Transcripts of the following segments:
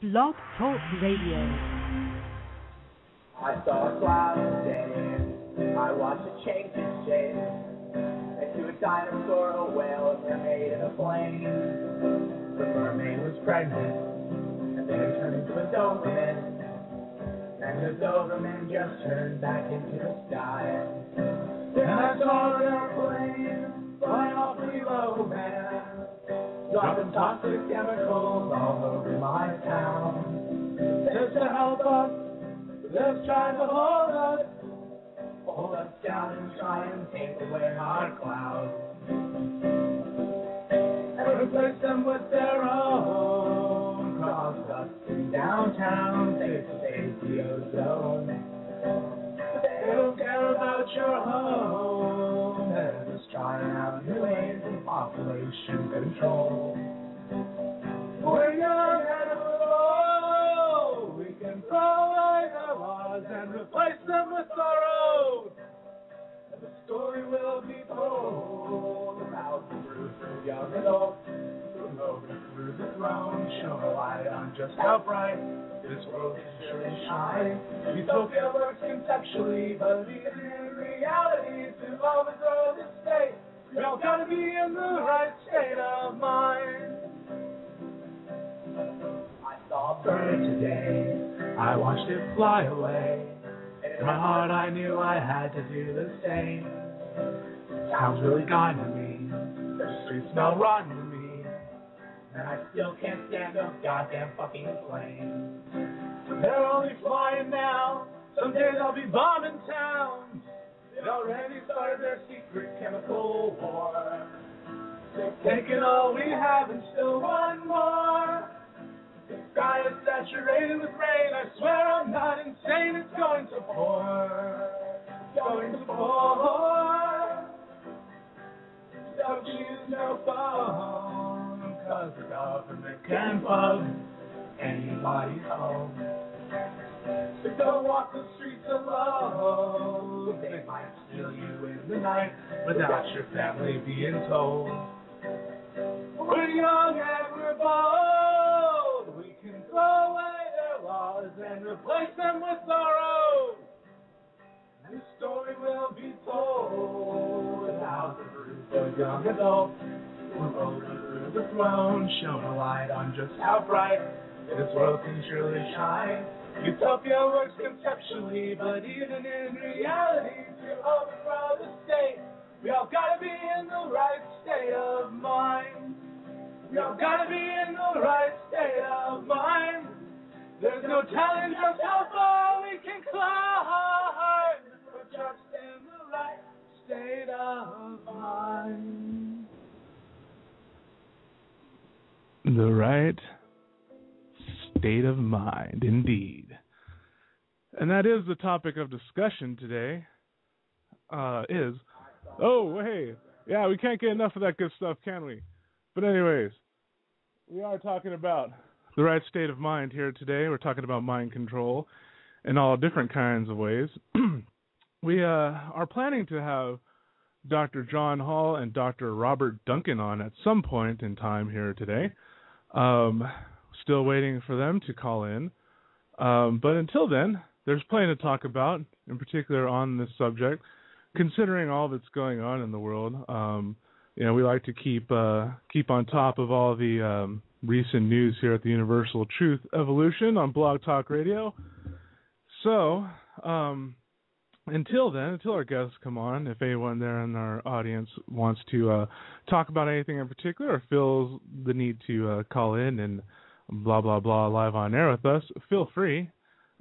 Blog Talk Radio. I saw a cloud today. I watched it change its shape into a dinosaur, a whale, a mermaid, and a plane. The mermaid was pregnant, and then it turned into a Doberman. And the Doberman just turned back into the sky. Then I saw an airplane flying off below, man, dropping toxic chemicals all over my town. Just to help us, let's try to hold us down and try and take away our clouds. And replace them with their own cross dust in downtown, safe to save the ozone. But they don't care about your home, they're just trying out new ways of population control. We're young and old, we can throw away their laws and replace them with our own. And the story will be told about the Bruce of young and old, who rode through the throne, shone a light on just how bright this world can surely shine. Utopia works conceptually, but even in reality, to overthrow the state, we all gotta be in the right state of mind. I saw a bird today, I watched it fly away, and in my heart I knew I had to do the same. Sounds really gone to me, the streets smell rotten to me, and I still can't stand those goddamn fucking planes. They're only flying now, someday they'll be bombing towns. They already started their secret chemical war. They've taken all we have and still want more. The sky is saturated with rain, I swear I'm not insane, it's going to pour. It's going to pour. Don't use no phone, cause the government can bug anybody's home. So don't walk the streets alone, they might steal you in the night without your family being told. We're young and we're bold, we can throw away their laws and replace them with our own. This story will be told how the Bruce of young adults who rode through the throne, shone a light on just how bright this world can surely shine. Utopia works conceptually, but even in reality, to overthrow the state, we all gotta be in the right state of mind. We all gotta be in the right state of mind. There's no telling just how far we can climb. We're just in the right state of mind. The right state of mind, indeed. And that is the topic of discussion today, yeah, we can't get enough of that good stuff, can we? But anyways, we are talking about the right state of mind here today. We're talking about mind control in all different kinds of ways. We are planning to have Dr. John Hall and Dr. Robert Duncan on at some point in time here today. Still waiting for them to call in. But until then, there's plenty to talk about, in particular on this subject, considering all that's going on in the world. We like to keep on top of all the recent news here at the Universal Truth Evolution on Blog Talk Radio. So, until our guests come on, if anyone there in our audience wants to talk about anything in particular or feels the need to call in and blah, blah, blah live on air with us, feel free.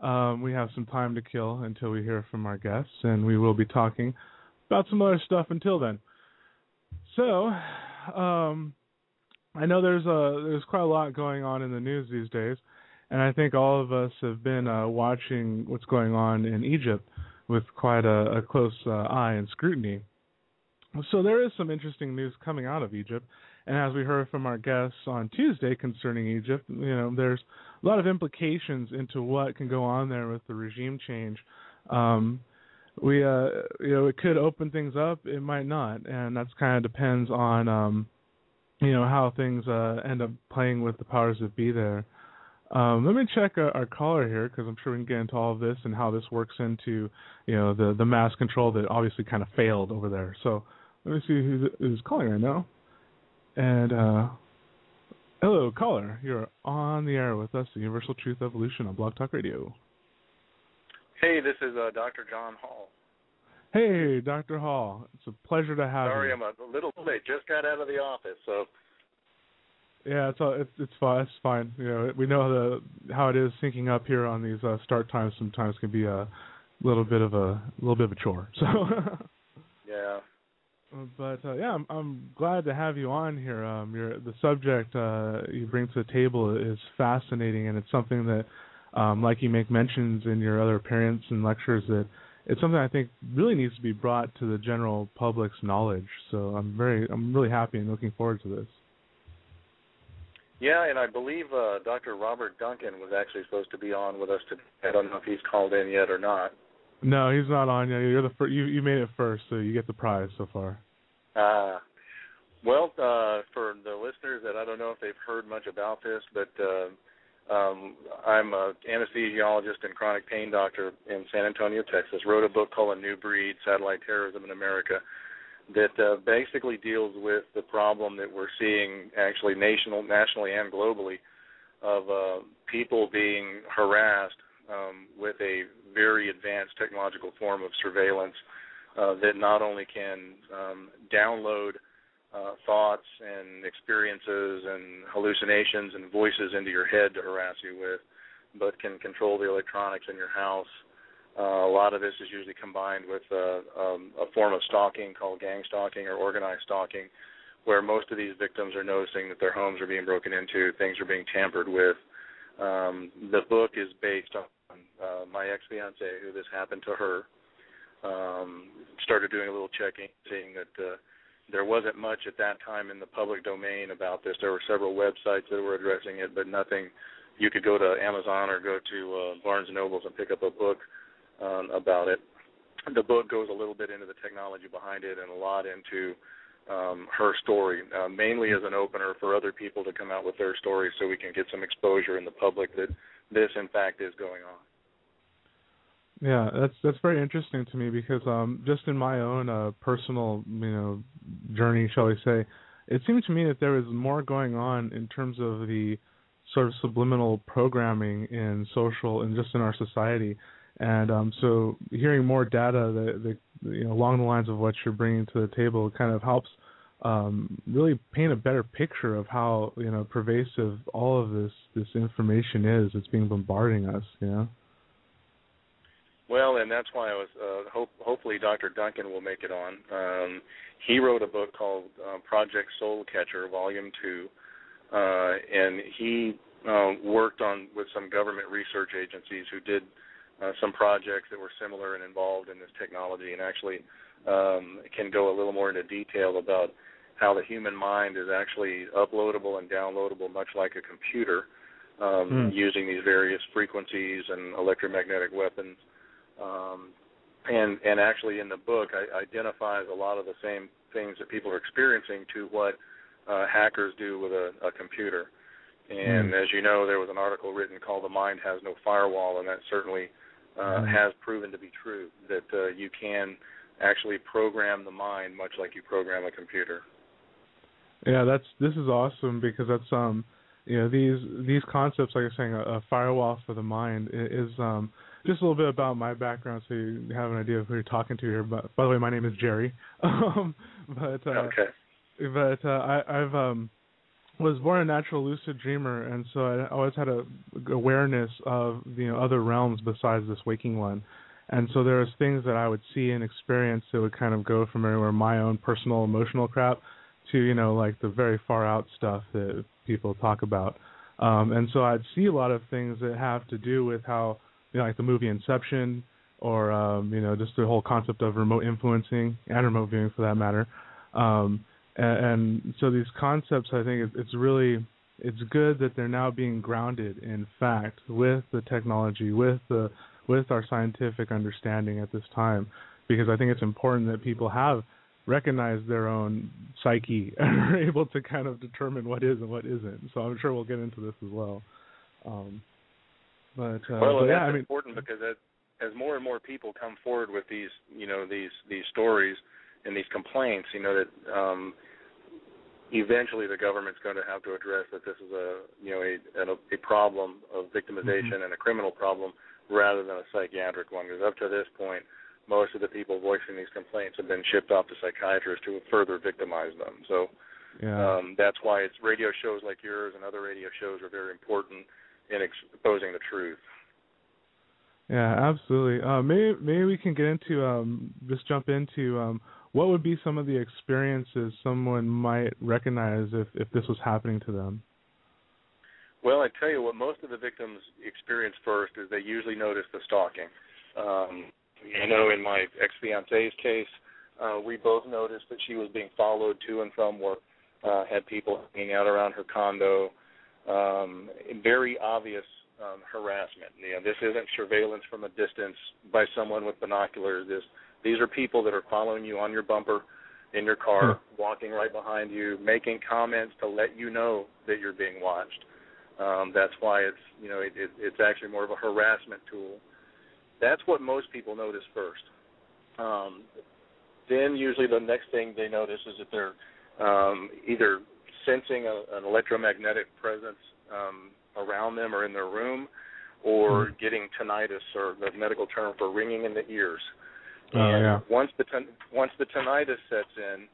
We have some time to kill until we hear from our guests, and we will be talking about some other stuff until then. So, I know there's quite a lot going on in the news these days, and I think all of us have been watching what's going on in Egypt with quite a close eye and scrutiny. So there is some interesting news coming out of Egypt, and as we heard from our guests on Tuesday concerning Egypt, there's a lot of implications into what can go on there with the regime change. It could open things up, it might not, and that's kind of depends on how things end up playing with the powers that be there. Let me check our caller here because I'm sure we can get into all of this and how this works into, the mass control that obviously kind of failed over there. So let me see who's calling right now. And hello, caller. You're on the air with us, the Universal Truth Evolution on Blog Talk Radio. Hey, this is Dr. John Hall. Hey, Dr. Hall. It's a pleasure to have you. Sorry, I'm a little late. Just got out of the office, so. Yeah, it's fine. It's fine. We know how it is syncing up here on these start times. Sometimes can be a little bit of a chore. So. Yeah. But yeah, I'm glad to have you on here. The subject you bring to the table is fascinating, and it's something that, like you make mentions in your other appearances and lectures, that it's something I think really needs to be brought to the general public's knowledge. So I'm really happy and looking forward to this. Yeah, and I believe Dr. Robert Duncan was actually supposed to be on with us today. I don't know if he's called in yet or not. No, he's not on yet. You're the first. You made it first, so you get the prize so far. Well, for the listeners that I don't know if they've heard much about this, but I'm an anesthesiologist and chronic pain doctor in San Antonio, Texas. Wrote a book called A New Breed, Satellite Terrorism in America, that basically deals with the problem that we're seeing actually nationally and globally of people being harassed with a very advanced technological form of surveillance that not only can download thoughts and experiences and hallucinations and voices into your head to harass you with, but can control the electronics in your house. A lot of this is usually combined with a form of stalking called gang stalking or organized stalking, where most of these victims are noticing that their homes are being broken into, things are being tampered with. The book is based on my ex-fiancée, who this happened to her. Started doing a little checking, seeing that there wasn't much at that time in the public domain about this. There were several websites that were addressing it, but nothing. You could go to Amazon or go to Barnes & Nobles and pick up a book about it. The book goes a little bit into the technology behind it and a lot into her story, mainly as an opener for other people to come out with their stories so we can get some exposure in the public that this, in fact, is going on. Yeah, that's very interesting to me because just in my own personal journey, shall we say, it seemed to me that there was more going on in terms of the sort of subliminal programming in social and just in our society. And so hearing more data that along the lines of what you're bringing to the table kind of helps really paint a better picture of how pervasive all of this information is. It's being bombarding us. Well, and that's why I was hopefully Dr. Duncan will make it on. He wrote a book called Project Soul Catcher, Volume 2, and he worked with some government research agencies who did some projects that were similar and involved in this technology, and actually can go a little more into detail about how the human mind is actually uploadable and downloadable much like a computer, using these various frequencies and electromagnetic weapons. And actually in the book identifies a lot of the same things that people are experiencing to what hackers do with a computer. And as you know, there was an article written called The Mind Has No Firewall, and that certainly has proven to be true, that you can actually program the mind much like you program a computer. Yeah, this is awesome because that's these concepts, like you're saying, a firewall for the mind is just a little bit about my background, so you have an idea of who you're talking to here. But by the way, my name is Jerry. Okay. But I've was born a natural lucid dreamer, and so I always had a awareness of other realms besides this waking one. And so there was things that I would see and experience that would kind of go from everywhere, my own personal emotional crap to like the very far out stuff that people talk about. And so I'd see a lot of things that have to do with how like the movie Inception, or just the whole concept of remote influencing and remote viewing for that matter. And so these concepts, I think it's good that they're now being grounded in fact with the technology, with our scientific understanding at this time, because I think it's important that people have recognized their own psyche and are able to kind of determine what is and what isn't. So I'm sure we'll get into this as well. But that's important because as more and more people come forward with these stories and these complaints, that eventually the government's going to have to address that this is a problem of victimization and a criminal problem rather than a psychiatric one. Because up to this point, most of the people voicing these complaints have been shipped off to psychiatrists who have further victimized them. So that's why it's radio shows like yours and other radio shows are very important in exposing the truth. Yeah, absolutely. Maybe we can get into just jump into what would be some of the experiences someone might recognize if this was happening to them. Well, I tell you what most of the victims experience first is they usually notice the stalking. In my ex-fiancee's case, we both noticed that she was being followed to and from work, had people hanging out around her condo, very obvious harassment. This isn't surveillance from a distance by someone with binoculars. These are people that are following you on your bumper in your car, walking right behind you, making comments to let you know that you're being watched. That's why it's actually more of a harassment tool. That's what most people notice first. Then usually the next thing they notice is that they're either sensing an electromagnetic presence around them or in their room, or getting tinnitus, or the medical term for ringing in the ears. Once the tinnitus sets in,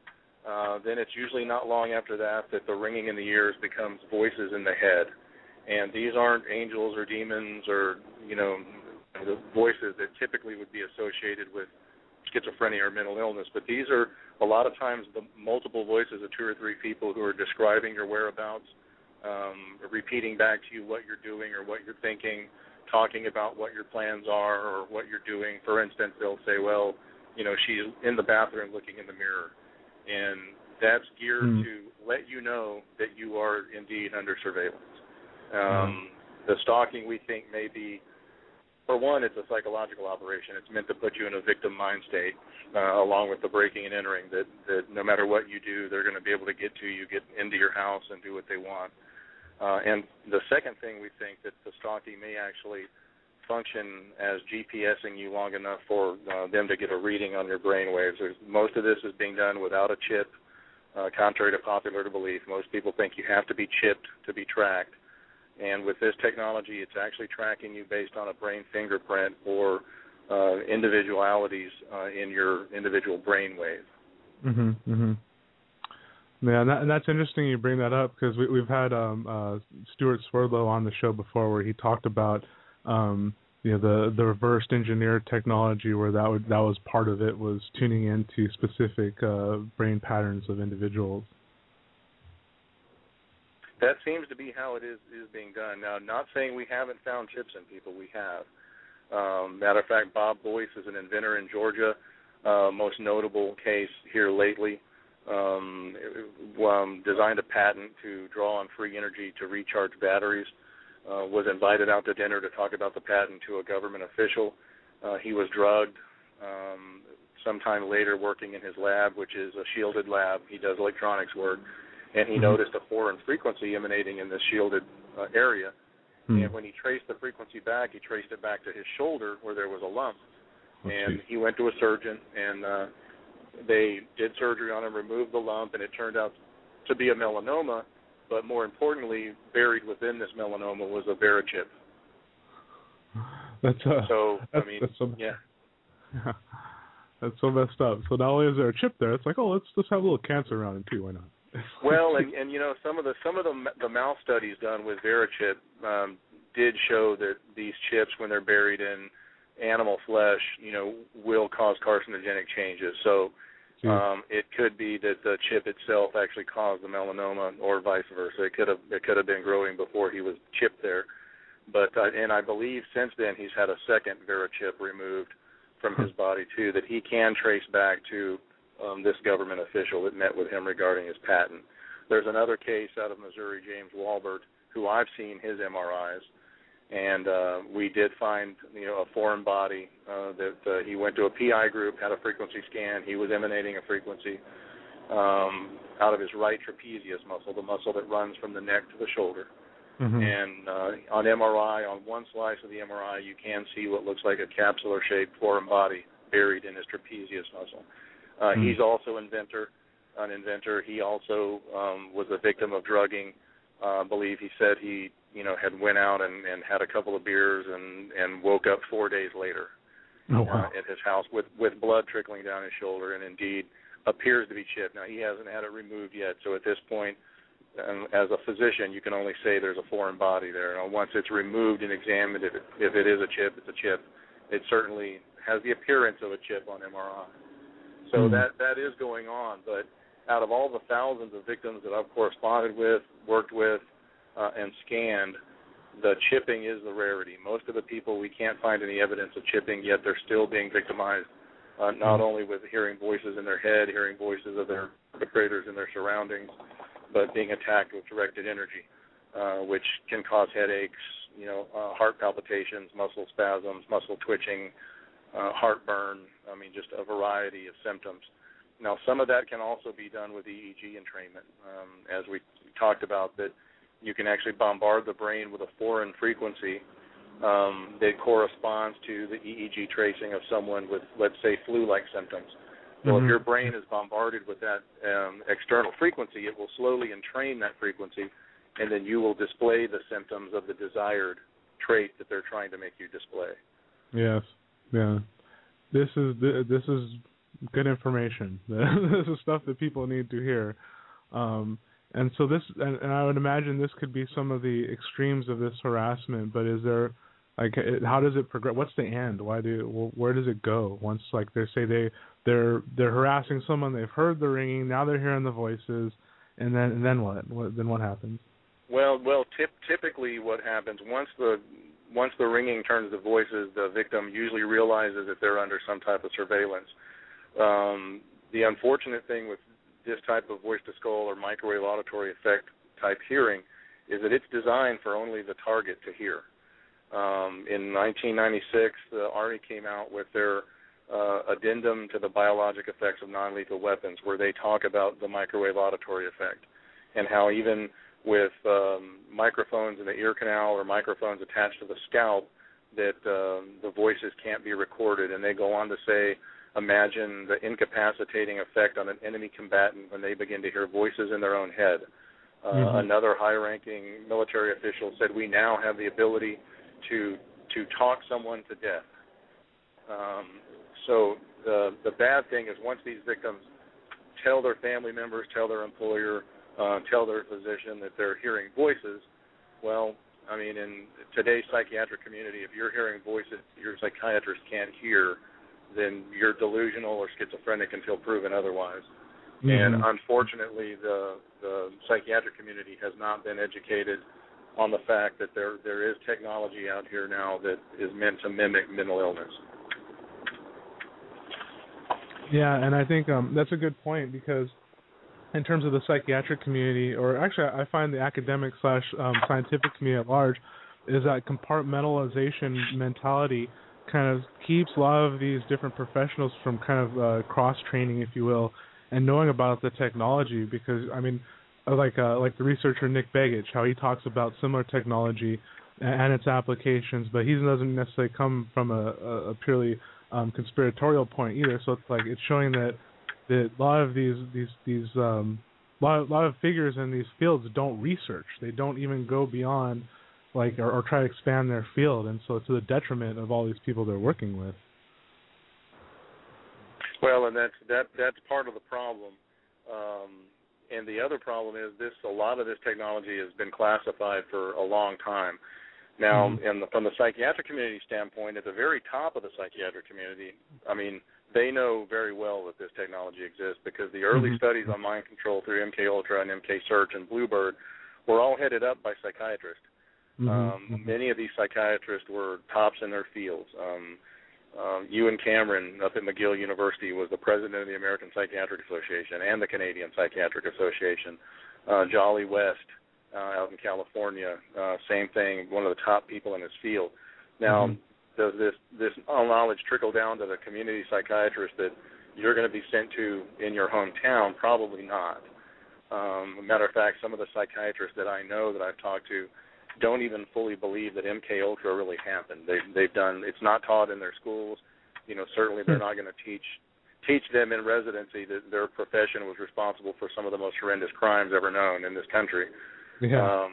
then it's usually not long after that the ringing in the ears becomes voices in the head. And these aren't angels or demons or, the voices that typically would be associated with schizophrenia or mental illness. But these are a lot of times the multiple voices of two or three people who are describing your whereabouts, repeating back to you what you're doing or what you're thinking, talking about what your plans are or what you're doing. For instance, they'll say, well, she's in the bathroom looking in the mirror. And that's geared to let you know that you are indeed under surveillance. The stalking, we think, may be, for one, it's a psychological operation. It's meant to put you in a victim mind state, along with the breaking and entering, that no matter what you do, they're going to be able to get to you, get into your house, and do what they want. And the second thing, we think that the stalking may actually function as GPSing you long enough for them to get a reading on your brain waves. Most of this is being done without a chip, contrary to popular belief. Most people think you have to be chipped to be tracked. And with this technology, it's actually tracking you based on a brain fingerprint or individualities in your individual brain wave. Yeah, and that's interesting you bring that up, because we've had Stuart Swerdlow on the show before, where he talked about the reversed engineered technology, where that was part of it, was tuning into specific brain patterns of individuals. That seems to be how it is being done. Now, not saying we haven't found chips in people. We have. Matter of fact, Bob Boyce is an inventor in Georgia, most notable case here lately. Designed a patent to draw on free energy to recharge batteries. Was invited out to dinner to talk about the patent to a government official. He was drugged. Sometime later, working in his lab, which is a shielded lab, he does electronics work, and he noticed a foreign frequency emanating in this shielded area. And when he traced the frequency back, he traced it back to his shoulder where there was a lump. And he went to a surgeon, and they did surgery on him, removed the lump, and it turned out to be a melanoma. But more importantly, buried within this melanoma was a verichip. That's so messed up. So not only is there a chip there, it's like, oh, let's just have a little cancer around it too. Why not? Well, and some of the mouse studies done with verichip did show that these chips, when they're buried in animal flesh, will cause carcinogenic changes. So it could be that the chip itself actually caused the melanoma, or vice versa. It could have been growing before he was chipped there. But and I believe since then he's had a second verichip removed from his body too, that he can trace back to this government official that met with him regarding his patent. There's another case out of Missouri, James Walbert, who I've seen his MRIs, and we did find a foreign body that he went to a PI group, had a frequency scan. He was emanating a frequency out of his right trapezius muscle, the muscle that runs from the neck to the shoulder. And on MRI, on one slice of the MRI, you can see what looks like a capsular-shaped foreign body buried in his trapezius muscle. He's also an inventor. He also was a victim of drugging. I believe he said he, had went out and had a couple of beers and woke up 4 days later at his house with blood trickling down his shoulder, and indeed appears to be chipped. Now, he hasn't had it removed yet, so at this point, as a physician, you can only say there's a foreign body there. Now, once it's removed and examined, if it is a chip, it's a chip. It certainly has the appearance of a chip on MRI. So that is going on, but out of all the thousands of victims that I've corresponded with, worked with, and scanned, the chipping is the rarity. Most of the people, we can't find any evidence of chipping, yet they're still being victimized, not only with hearing voices in their head, hearing voices of their perpetrators in their surroundings, but being attacked with directed energy, which can cause headaches, heart palpitations, muscle spasms, muscle twitching, heartburn, just a variety of symptoms. Now, some of that can also be done with EEG entrainment. As we talked about, that you can actually bombard the brain with a foreign frequency that corresponds to the EEG tracing of someone with, let's say, flu-like symptoms. Well, if your brain is bombarded with that external frequency, it will slowly entrain that frequency, and then you will display the symptoms of the desired trait that they're trying to make you display. Yes, yeah. This is good information. This is stuff that people need to hear. And so this, and I would imagine this could be some of the extremes of this harassment. But is there, how does it progress? What's the end? Where does it go? Once, they say they're harassing someone, they've heard the ringing, now they're hearing the voices, and then what? Then what happens? Well, typically what happens once the ringing turns to voices, the victim usually realizes that they're under some type of surveillance. The unfortunate thing with this type of voice-to-skull or microwave auditory effect type hearing is that it's designed for only the target to hear. In 1996, the Army came out with their addendum to the biologic effects of non-lethal weapons, where they talk about the microwave auditory effect and how even with microphones in the ear canal or microphones attached to the scalp, that the voices can't be recorded. And they go on to say, imagine the incapacitating effect on an enemy combatant when they begin to hear voices in their own head. Another high-ranking military official said, we now have the ability to talk someone to death. So the bad thing is once these victims tell their family members, tell their employer, tell their physician that they're hearing voices, well, in today's psychiatric community, if you're hearing voices your psychiatrist can't hear, then you're delusional or schizophrenic until proven otherwise. And unfortunately, the psychiatric community has not been educated on the fact that there is technology out here now that is meant to mimic mental illness. Yeah, and I think that's a good point, because in terms of the psychiatric community, or actually I find the academic / scientific community at large, is that compartmentalization mentality kind of keeps a lot of these different professionals from kind of cross-training, if you will, and knowing about the technology. Because, like the researcher Nick Begich, how he talks about similar technology and its applications, but he doesn't necessarily come from a purely conspiratorial point either. So it's showing that a lot of these lot of figures in these fields don't research. They don't even go beyond or try to expand their field, and so to the detriment of all these people they're working with. Well, and that's part of the problem. And the other problem is a lot of this technology has been classified for a long time. Now, from the psychiatric community standpoint, at the very top of the psychiatric community, they know very well that this technology exists, because the early studies on mind control through MKUltra and MKSearch and Bluebird were all headed up by psychiatrists. Many of these psychiatrists were tops in their fields. Ewan Cameron up at McGill University was the president of the American Psychiatric Association and the Canadian Psychiatric Association. Jolly West out in California, same thing, one of the top people in his field. Now, does this knowledge trickle down to the community psychiatrist that you're going to be sent to in your hometown? Probably not. Matter of fact, some of the psychiatrists that I know that I've talked to, don't even fully believe that MK Ultra really happened. They've done, it's not taught in their schools. Certainly they're not going to teach them in residency that their profession was responsible for some of the most horrendous crimes ever known in this country. Yeah.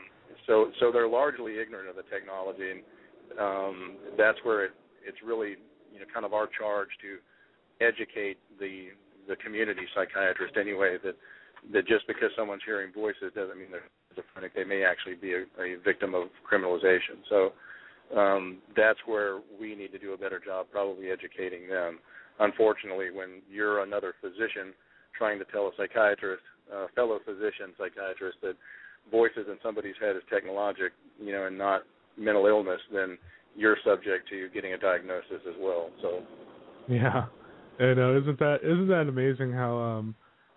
So they're largely ignorant of the technology, and that's where it's really kind of our charge to educate the community psychiatrist anyway, that just because someone's hearing voices doesn't mean they're schizophrenic. They may actually be a victim of criminalization. So that's where we need to do a better job probably educating them. Unfortunately, when you're another physician trying to tell a psychiatrist, fellow physician psychiatrist, that voices in somebody's head is technologic, and not mental illness, then you're subject to getting a diagnosis as well. So yeah, and isn't that amazing how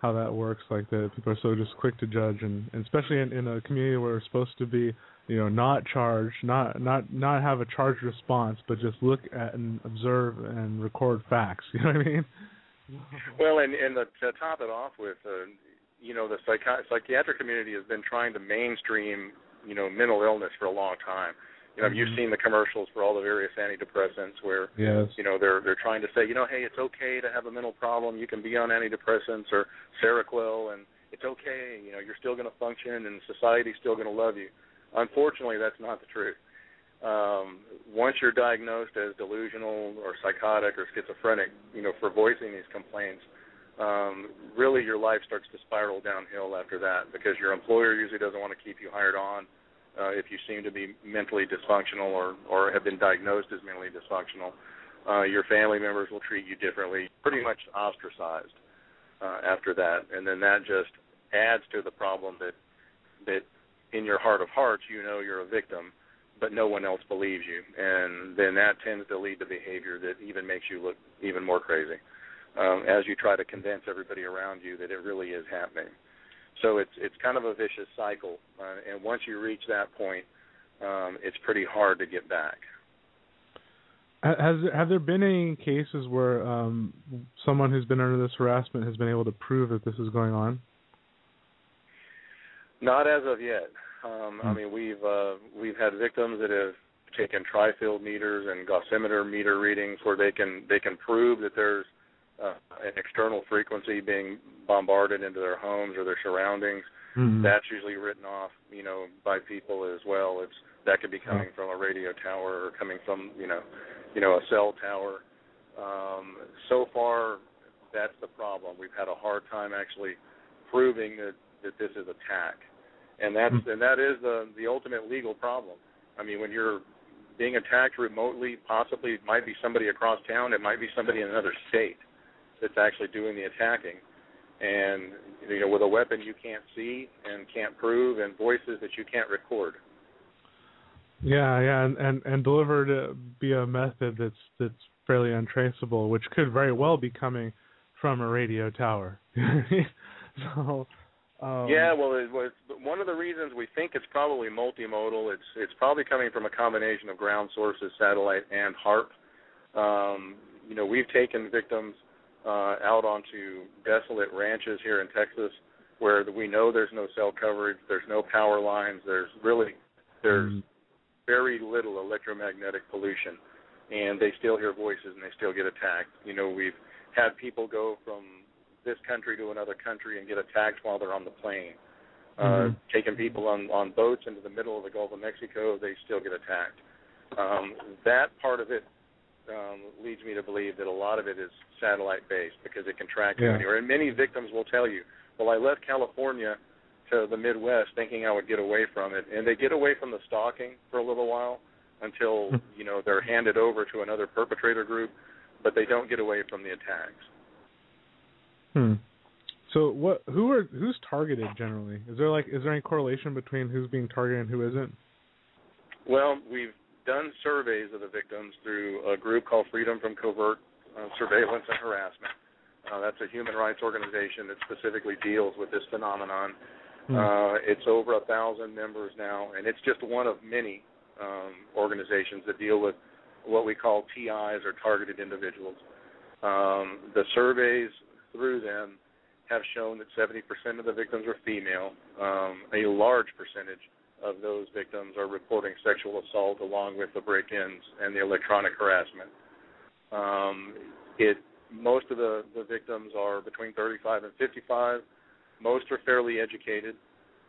that works? Like that people are so just quick to judge, and especially in a community where we're supposed to be, not charged, not have a charged response, but just look at and observe and record facts. You know what I mean? Well, and to top it off with, the psychiatric community has been trying to mainstream, mental illness for a long time. You've seen the commercials for all the various antidepressants where, yes. They're trying to say, hey, it's okay to have a mental problem. You can be on antidepressants or Seroquel, and it's okay. You're still going to function, and society's still going to love you. Unfortunately, that's not the truth. Once you're diagnosed as delusional or psychotic or schizophrenic, for voicing these complaints, really your life starts to spiral downhill after that, because your employer usually doesn't want to keep you hired on if you seem to be mentally dysfunctional or have been diagnosed as mentally dysfunctional. Your family members will treat you differently, pretty much ostracized after that. And then that just adds to the problem that in your heart of hearts you're a victim, but no one else believes you. And then that tends to lead to behavior that even makes you look even more crazy as you try to convince everybody around you that it really is happening. So it's kind of a vicious cycle, and once you reach that point, it's pretty hard to get back. Have there been any cases where someone who's been under this harassment has been able to prove that this is going on? Not as of yet. I mean, we've had victims that have taken tri-field meters and gaussimeter meter readings where they can prove that there's an external frequency being bombarded into their homes or their surroundings. Mm-hmm. That's usually written off, by people as well. That could be coming from a radio tower or coming from, a cell tower. So far, that's the problem. We've had a hard time actually proving that this is attack, and that is the ultimate legal problem. I mean, when you're being attacked remotely, possibly it might be somebody across town, it might be somebody in another state that's actually doing the attacking, and with a weapon you can't see and can't prove, and voices that you can't record. Yeah, and delivered via a method that's fairly untraceable, which could very well be coming from a radio tower. So. Yeah, well, it was one of the reasons we think it's probably multimodal. It's probably coming from a combination of ground sources, satellite, and HARP. We've taken victims out onto desolate ranches here in Texas where we know there's no cell coverage, there's no power lines, there's very little electromagnetic pollution, and they still hear voices and they still get attacked. We've had people go from this country to another country and get attacked while they're on the plane. Taking people on boats into the middle of the Gulf of Mexico, they still get attacked. That part of it leads me to believe that a lot of it is satellite-based because it can track you anywhere. And many victims will tell you, well, I left California to the Midwest thinking I would get away from it. And they get away from the stalking for a little while until, they're handed over to another perpetrator group, but they don't get away from the attacks. So who's targeted generally? Is there any correlation between who's being targeted and who isn't? Well, we've done surveys of the victims through a group called Freedom from Covert Surveillance and Harassment. That's a human rights organization that specifically deals with this phenomenon. It's over 1,000 members now, and it's just one of many organizations that deal with what we call TIs, or targeted individuals. The surveys through them have shown that 70% of the victims were female. A large percentage of those victims are reporting sexual assault along with the break-ins and the electronic harassment. Most of the victims are between 35 and 55. Most are fairly educated.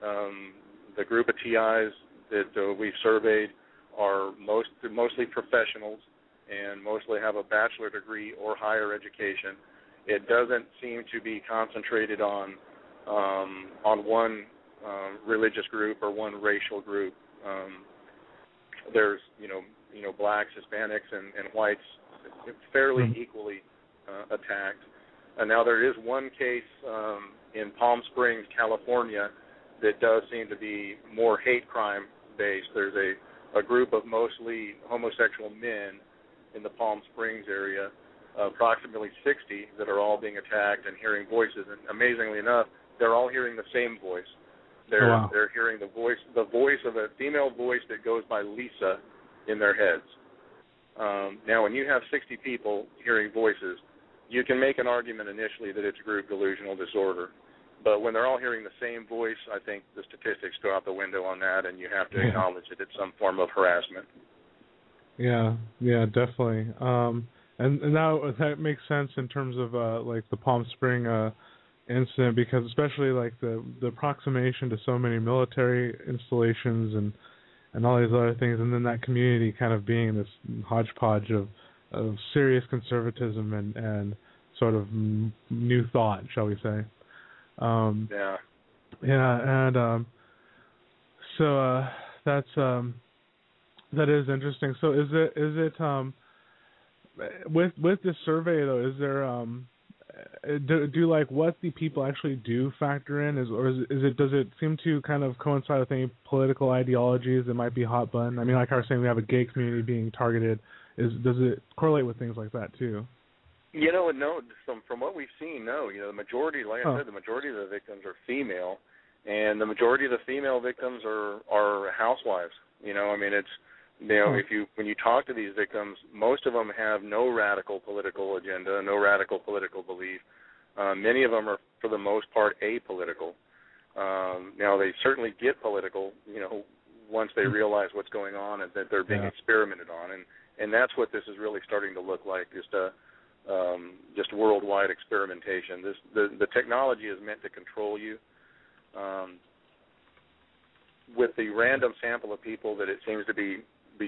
The group of TIs that we've surveyed are mostly professionals and mostly have a bachelor degree or higher education. It doesn't seem to be concentrated on one religious group or one racial group. There's blacks, Hispanics, and whites fairly equally attacked. And now there is one case in Palm Springs, California, that does seem to be more hate crime based. There's a group of mostly homosexual men in the Palm Springs area, approximately 60, that are all being attacked and hearing voices. And amazingly enough, they're all hearing the same voice. They're hearing the voice of a female voice that goes by Lisa in their heads. Now, when you have 60 people hearing voices, you can make an argument initially that it's group delusional disorder. But when they're all hearing the same voice, I think the statistics go out the window on that, and you have to acknowledge that it's some form of harassment. Yeah, definitely. And now that makes sense in terms of like the Palm Spring incident, because especially like the approximation to so many military installations and all these other things, and then that community kind of being this hodgepodge of serious conservatism and sort of new thought, shall we say. So that is interesting. So is it with this survey though, is there do like what the people actually do factor in, does it seem to kind of coincide with any political ideologies that might be hot button? I mean, like I was saying, we have a gay community being targeted. Does it correlate with things like that too? No. From what we've seen, no. The majority, like I said, the majority of the victims are female, and the majority of the female victims are housewives. When you talk to these victims, most of them have no radical political agenda, no radical political belief. Many of them are, for the most part, apolitical. Now, they certainly get political, once they realize what's going on and that they're being experimented on, and that's what this is really starting to look like, just worldwide experimentation. The technology is meant to control you. With the random sample of people that it seems to be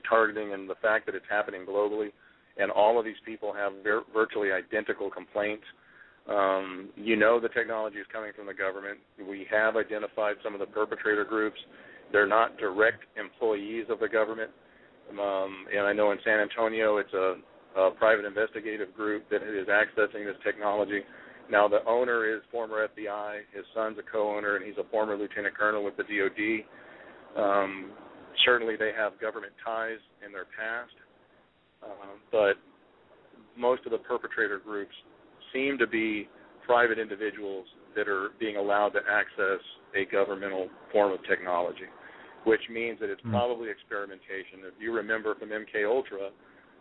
targeting, and the fact that it's happening globally, and all of these people have virtually identical complaints, the technology is coming from the government. We have identified some of the perpetrator groups. They're not direct employees of the government. And I know in San Antonio it's a private investigative group that is accessing this technology. Now, the owner is former FBI. His son's a co-owner, and he's a former lieutenant colonel with the DOD. Certainly they have government ties in their past, but most of the perpetrator groups seem to be private individuals that are being allowed to access a governmental form of technology, which means that it's probably experimentation. If you remember from MKUltra,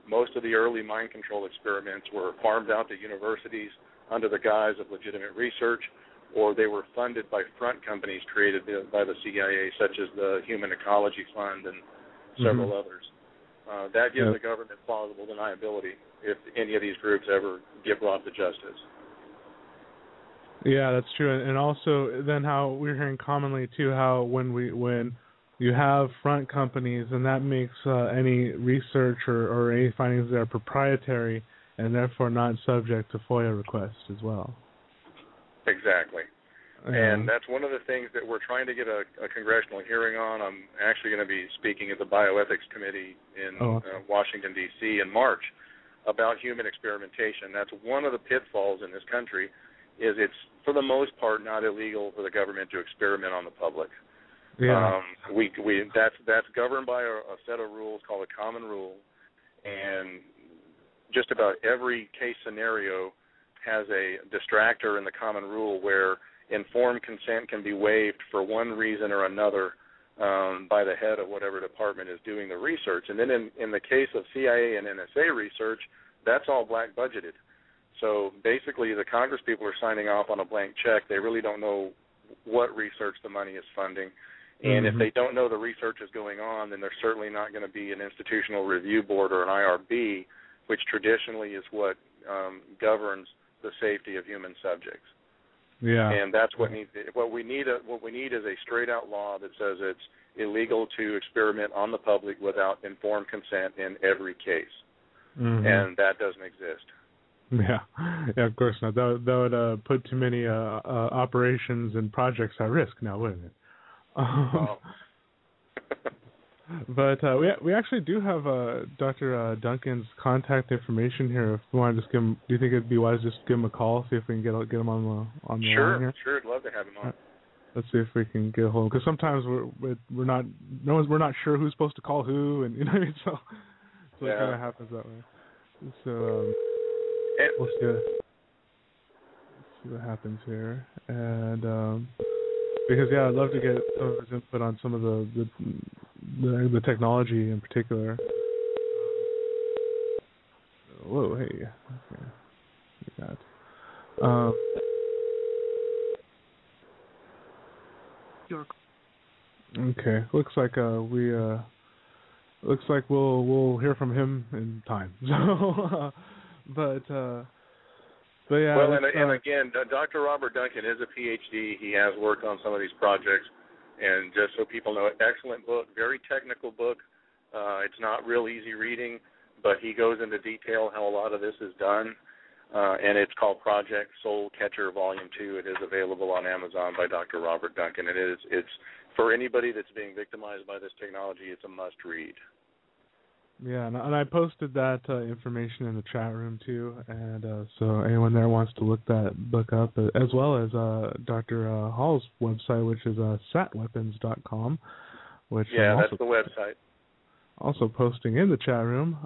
most of the early mind control experiments were farmed out to universities under the guise of legitimate research, or they were funded by front companies created by the CIA, such as the Human Ecology Fund and several others. That gives the government plausible deniability if any of these groups ever get brought to justice. Yeah, that's true. And also then how we're hearing commonly, too, how when you have front companies, and that makes any research or any findings that are proprietary and therefore not subject to FOIA requests as well. Exactly. And that's one of the things that we're trying to get a congressional hearing on. I'm actually going to be speaking at the Bioethics Committee in Washington, D.C. in March about human experimentation. That's one of the pitfalls in this country, is it's, for the most part, not illegal for the government to experiment on the public. That's governed by a set of rules called a common rule, and just about every case scenario has a distractor in the common rule where informed consent can be waived for one reason or another by the head of whatever department is doing the research. And then in the case of CIA and NSA research, that's all black budgeted. So basically the Congress people are signing off on a blank check. They really don't know what research the money is funding. And if they don't know the research is going on, then there's certainly not going to be an institutional review board or an IRB, which traditionally is what governs the safety of human subjects. Yeah. And that's what we need is a straight out law that says it's illegal to experiment on the public without informed consent in every case. And that doesn't exist. Yeah, of course not. That would put too many operations and projects at risk now, wouldn't it? But we actually do have Dr. Duncan's contact information here. If we want to just give him, do you think it'd be wise to just give him a call, see if we can get him on the line here? Sure, I'd love to have him on. Let's see if we can get a hold, because sometimes we're not sure who's supposed to call who, and you know what I mean? So it kind of happens that way. So we'll see what happens here, and because I'd love to get some of his input on some of the technology in particular. Whoa, hey, okay, we got. Okay, looks like we'll hear from him in time. So, but yeah. Well, and again, Dr. Robert Duncan is a PhD. He has worked on some of these projects, and just so people know, excellent book, very technical book. It's not real easy reading, but he goes into detail how a lot of this is done. And it's called Project Soul Catcher Volume 2. It is available on Amazon by Dr. Robert Duncan. It's for anybody that's being victimized by this technology, it's a must-read. Yeah, and I posted that information in the chat room too, and so anyone there wants to look up, as well as Dr. Hall's website, which is satweapons.com. Which that's the website. Also posting in the chat room.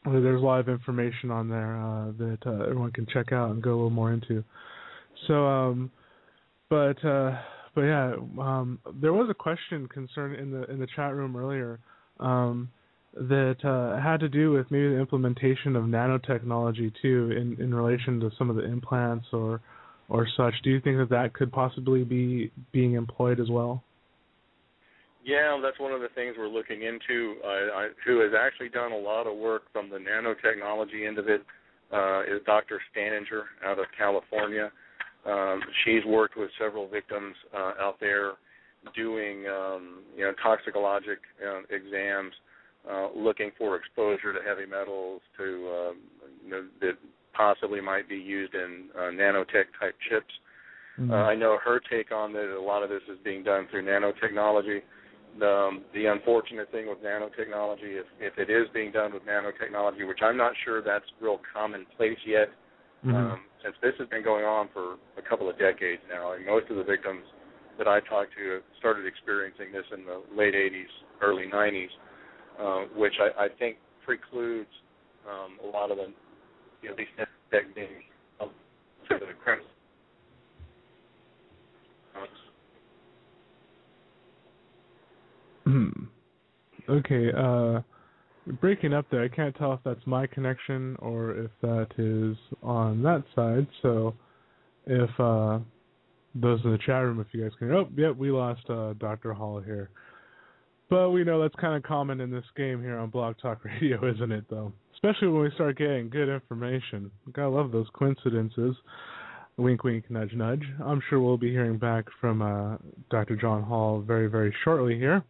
There's a lot of information on there that everyone can check out and go a little more into. So, but yeah, there was a question concern in the chat room earlier that had to do with maybe the implementation of nanotechnology too, in relation to some of the implants or such. Do you think that could possibly be being employed as well? Yeah, that's one of the things we're looking into. Who has actually done a lot of work from the nanotechnology end of it is Dr. Staninger out of California. She's worked with several victims out there doing toxicologic exams, looking for exposure to heavy metals that possibly might be used in nanotech type chips. I know her take on that. A lot of this is being done through nanotechnology. The unfortunate thing with nanotechnology, if it is being done with nanotechnology, which I'm not sure that's real commonplace yet, since this has been going on for a couple of decades now. And most of the victims that I talked to started experiencing this in the late 80s, early 90s, which I think precludes a lot of these techniques to the criminal. Okay, breaking up there. I can't tell if that's my connection or if that is on that side. So if those in the chat room, if you guys can... we lost Dr. Hall here. But we know that's kind of common in this game here on Blog Talk Radio, isn't it, though? Especially when we start getting good information. Gotta love those coincidences. Wink, wink, nudge, nudge. I'm sure we'll be hearing back from Dr. John Hall very, very shortly here.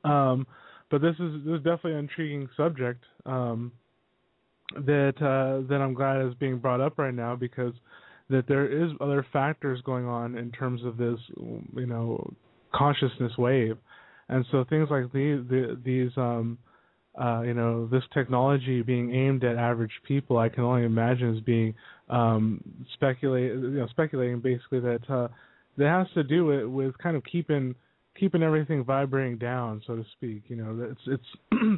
But this is definitely an intriguing subject that I'm glad is being brought up right now, because that there is other factors going on in terms of this, consciousness wave, and so things like these this technology being aimed at average people, I can only imagine as being speculating basically that has to do with kind of keeping everything vibrating down, so to speak. It's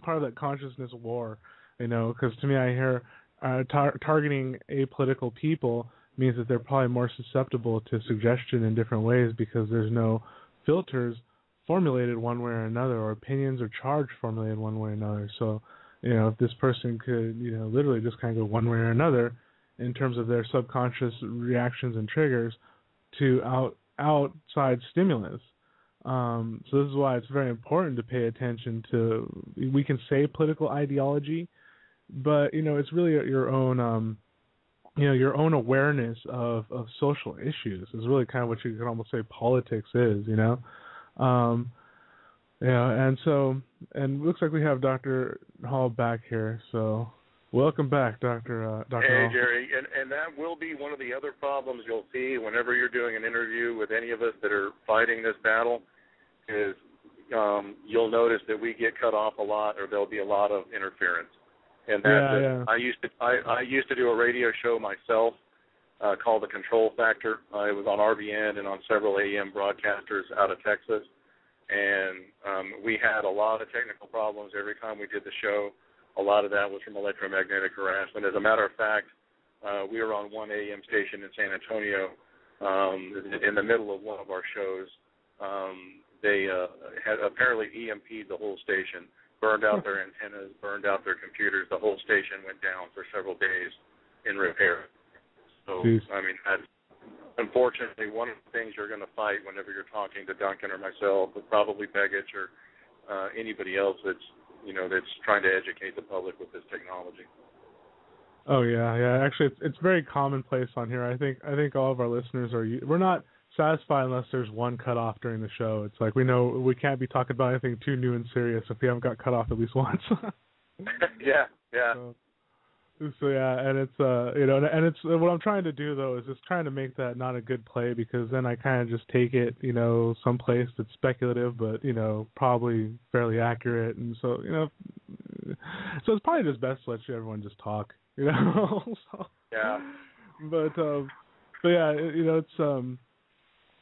part of that consciousness war. Because to me, I hear targeting apolitical people means that they're probably more susceptible to suggestion in different ways, because there's no filters formulated one way or another, or opinions or charge formulated one way or another. So, if this person could, literally just kind of go one way or another in terms of their subconscious reactions and triggers to outside stimulus, So this is why it's very important to pay attention to. We can say political ideology, but it's really your own. Your own awareness of social issues is really kind of what you can almost say politics is. And it looks like we have Dr. Hall back here. So welcome back, Dr. Hall. Hey, Jerry, and that will be one of the other problems you'll see whenever you're doing an interview with any of us that are fighting this battle is you'll notice that we get cut off a lot, or there'll be a lot of interference. And that's I used to do a radio show myself called The Control Factor. It was on RBN and on several AM broadcasters out of Texas. And we had a lot of technical problems every time we did the show. A lot of that was from electromagnetic harassment. As a matter of fact, we were on one AM station in San Antonio in the middle of one of our shows. They had apparently EMP'd the whole station, burned out their antennas, burned out their computers. The whole station went down for several days in repair. So, I mean, that's unfortunately one of the things you're going to fight whenever you're talking to Duncan or myself, but probably Begich or anybody else that's trying to educate the public with this technology. Oh yeah. Actually, it's very commonplace on here. I think all of our listeners we're not satisfied unless there's one cut off during the show. It's like we know we can't be talking about anything too new and serious if we haven't got cut off at least once. Yeah. So yeah, and it's and it's what I'm trying to do though is just trying to make that not a good play, because then I kind of just take it someplace that's speculative but probably fairly accurate, and so so it's probably just best to let everyone just talk, So, yeah. But yeah, it's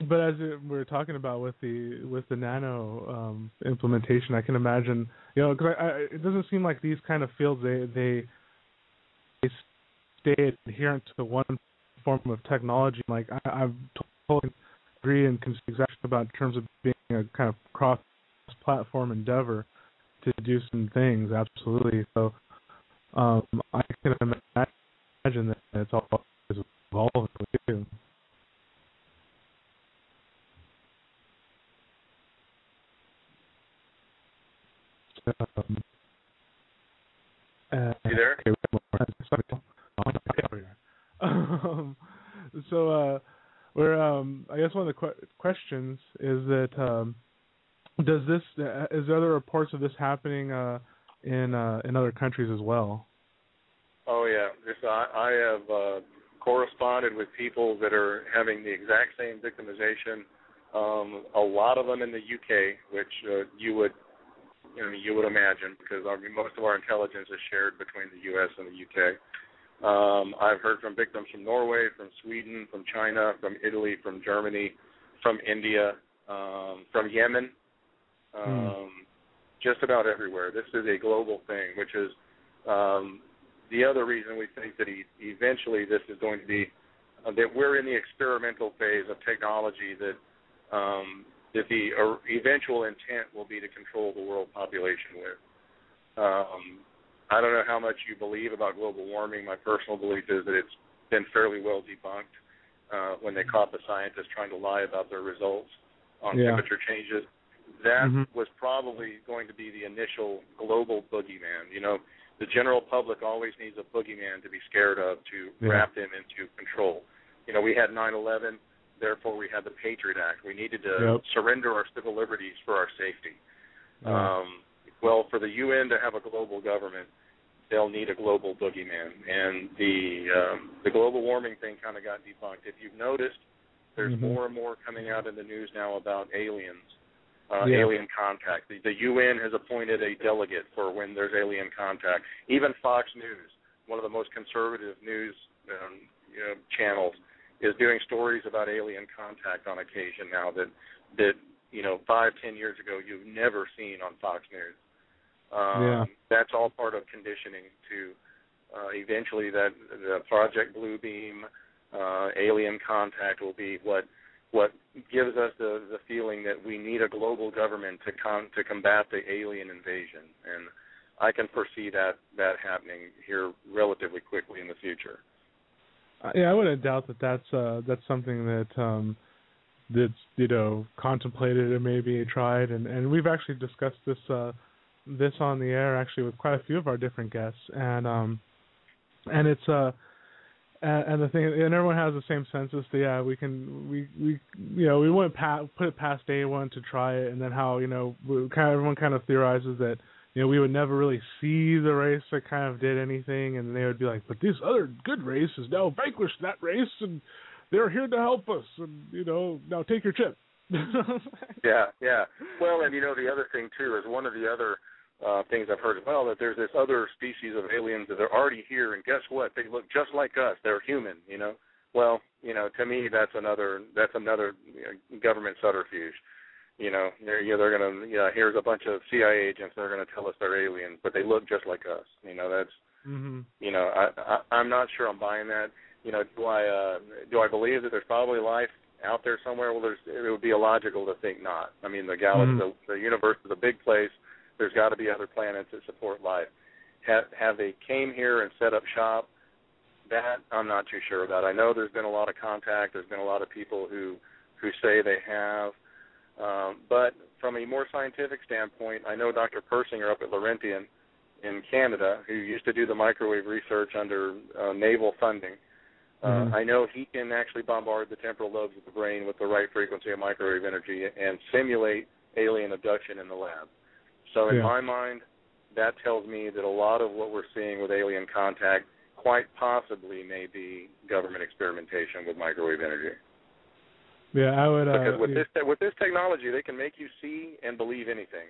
but as we're talking about with the nano implementation, I can imagine because it doesn't seem like these kind of fields they stay adherent to one form of technology. Like I've totally agree and can see exactly about in terms of being a kind of cross-platform endeavor to do some things. Absolutely. So I can imagine that it's all evolving too. You there? So I guess one of the questions is that is there other reports of this happening in other countries as well? Oh yeah, I have corresponded with people that are having the exact same victimization. A lot of them in the UK, which you would imagine, because most of our intelligence is shared between the U.S. and the UK. I've heard from victims from Norway, from Sweden, from China, from Italy, from Germany, from India, from Yemen, just about everywhere. This is a global thing, which is the other reason we think that eventually this is going to be, that we're in the experimental phase of technology that the eventual intent will be to control the world population with. I don't know how much you believe about global warming. My personal belief is that it's been fairly well debunked when they caught the scientists trying to lie about their results on temperature changes. That was probably going to be the initial global boogeyman. The general public always needs a boogeyman to be scared of to wrap them into control. We had 9/11. Therefore, we had the Patriot Act. We needed to surrender our civil liberties for our safety. Well, for the UN to have a global government, they'll need a global boogeyman. And the global warming thing kind of got debunked. If you've noticed, there's more and more coming out in the news now about aliens, alien contact. The UN has appointed a delegate for when there's alien contact. Even Fox News, one of the most conservative news channels, is doing stories about alien contact on occasion now that 5-10 years ago you've never seen on Fox News. That's all part of conditioning to eventually that the Project Bluebeam, alien contact will be what gives us the feeling that we need a global government to combat the alien invasion. And I can foresee that happening here relatively quickly in the future. I wouldn't doubt that's something that that's, you know, contemplated and maybe tried, and we've actually discussed this on the air actually with quite a few of our different guests, and it's and the thing, and everyone has the same census that we wouldn't put it past anyone to try it, and then how, you know, everyone kind of theorizes that, you know, we would never really see the race that kind of did anything, and they would be like, but this other good race has now vanquished that race, and they're here to help us, and, you know, now take your chip. Yeah. Well, and, you know, the other thing, too, is one of the other things I've heard as well, that there's this other species of aliens that are already here, and guess what? They look just like us. They're human, you know. Well, you know, to me, that's another government subterfuge. You know, they're going to, here's a bunch of CIA agents. They're going to tell us they're aliens, but they look just like us. You know, that's, you know, I'm not sure I'm buying that. You know, do I believe that there's probably life out there somewhere? Well, it would be illogical to think not. I mean, the galaxy, the universe is a big place. There's got to be other planets that support life. Have they came here and set up shop? That I'm not too sure about. I know there's been a lot of contact. There's been a lot of people who say they have. But from a more scientific standpoint, I know Dr. Persinger up at Laurentian in Canada, who used to do the microwave research under naval funding, I know he can actually bombard the temporal lobes of the brain with the right frequency of microwave energy and simulate alien abduction in the lab. So in my mind, that tells me that a lot of what we're seeing with alien contact quite possibly may be government experimentation with microwave energy. Yeah, I would. Because with this technology, they can make you see and believe anything.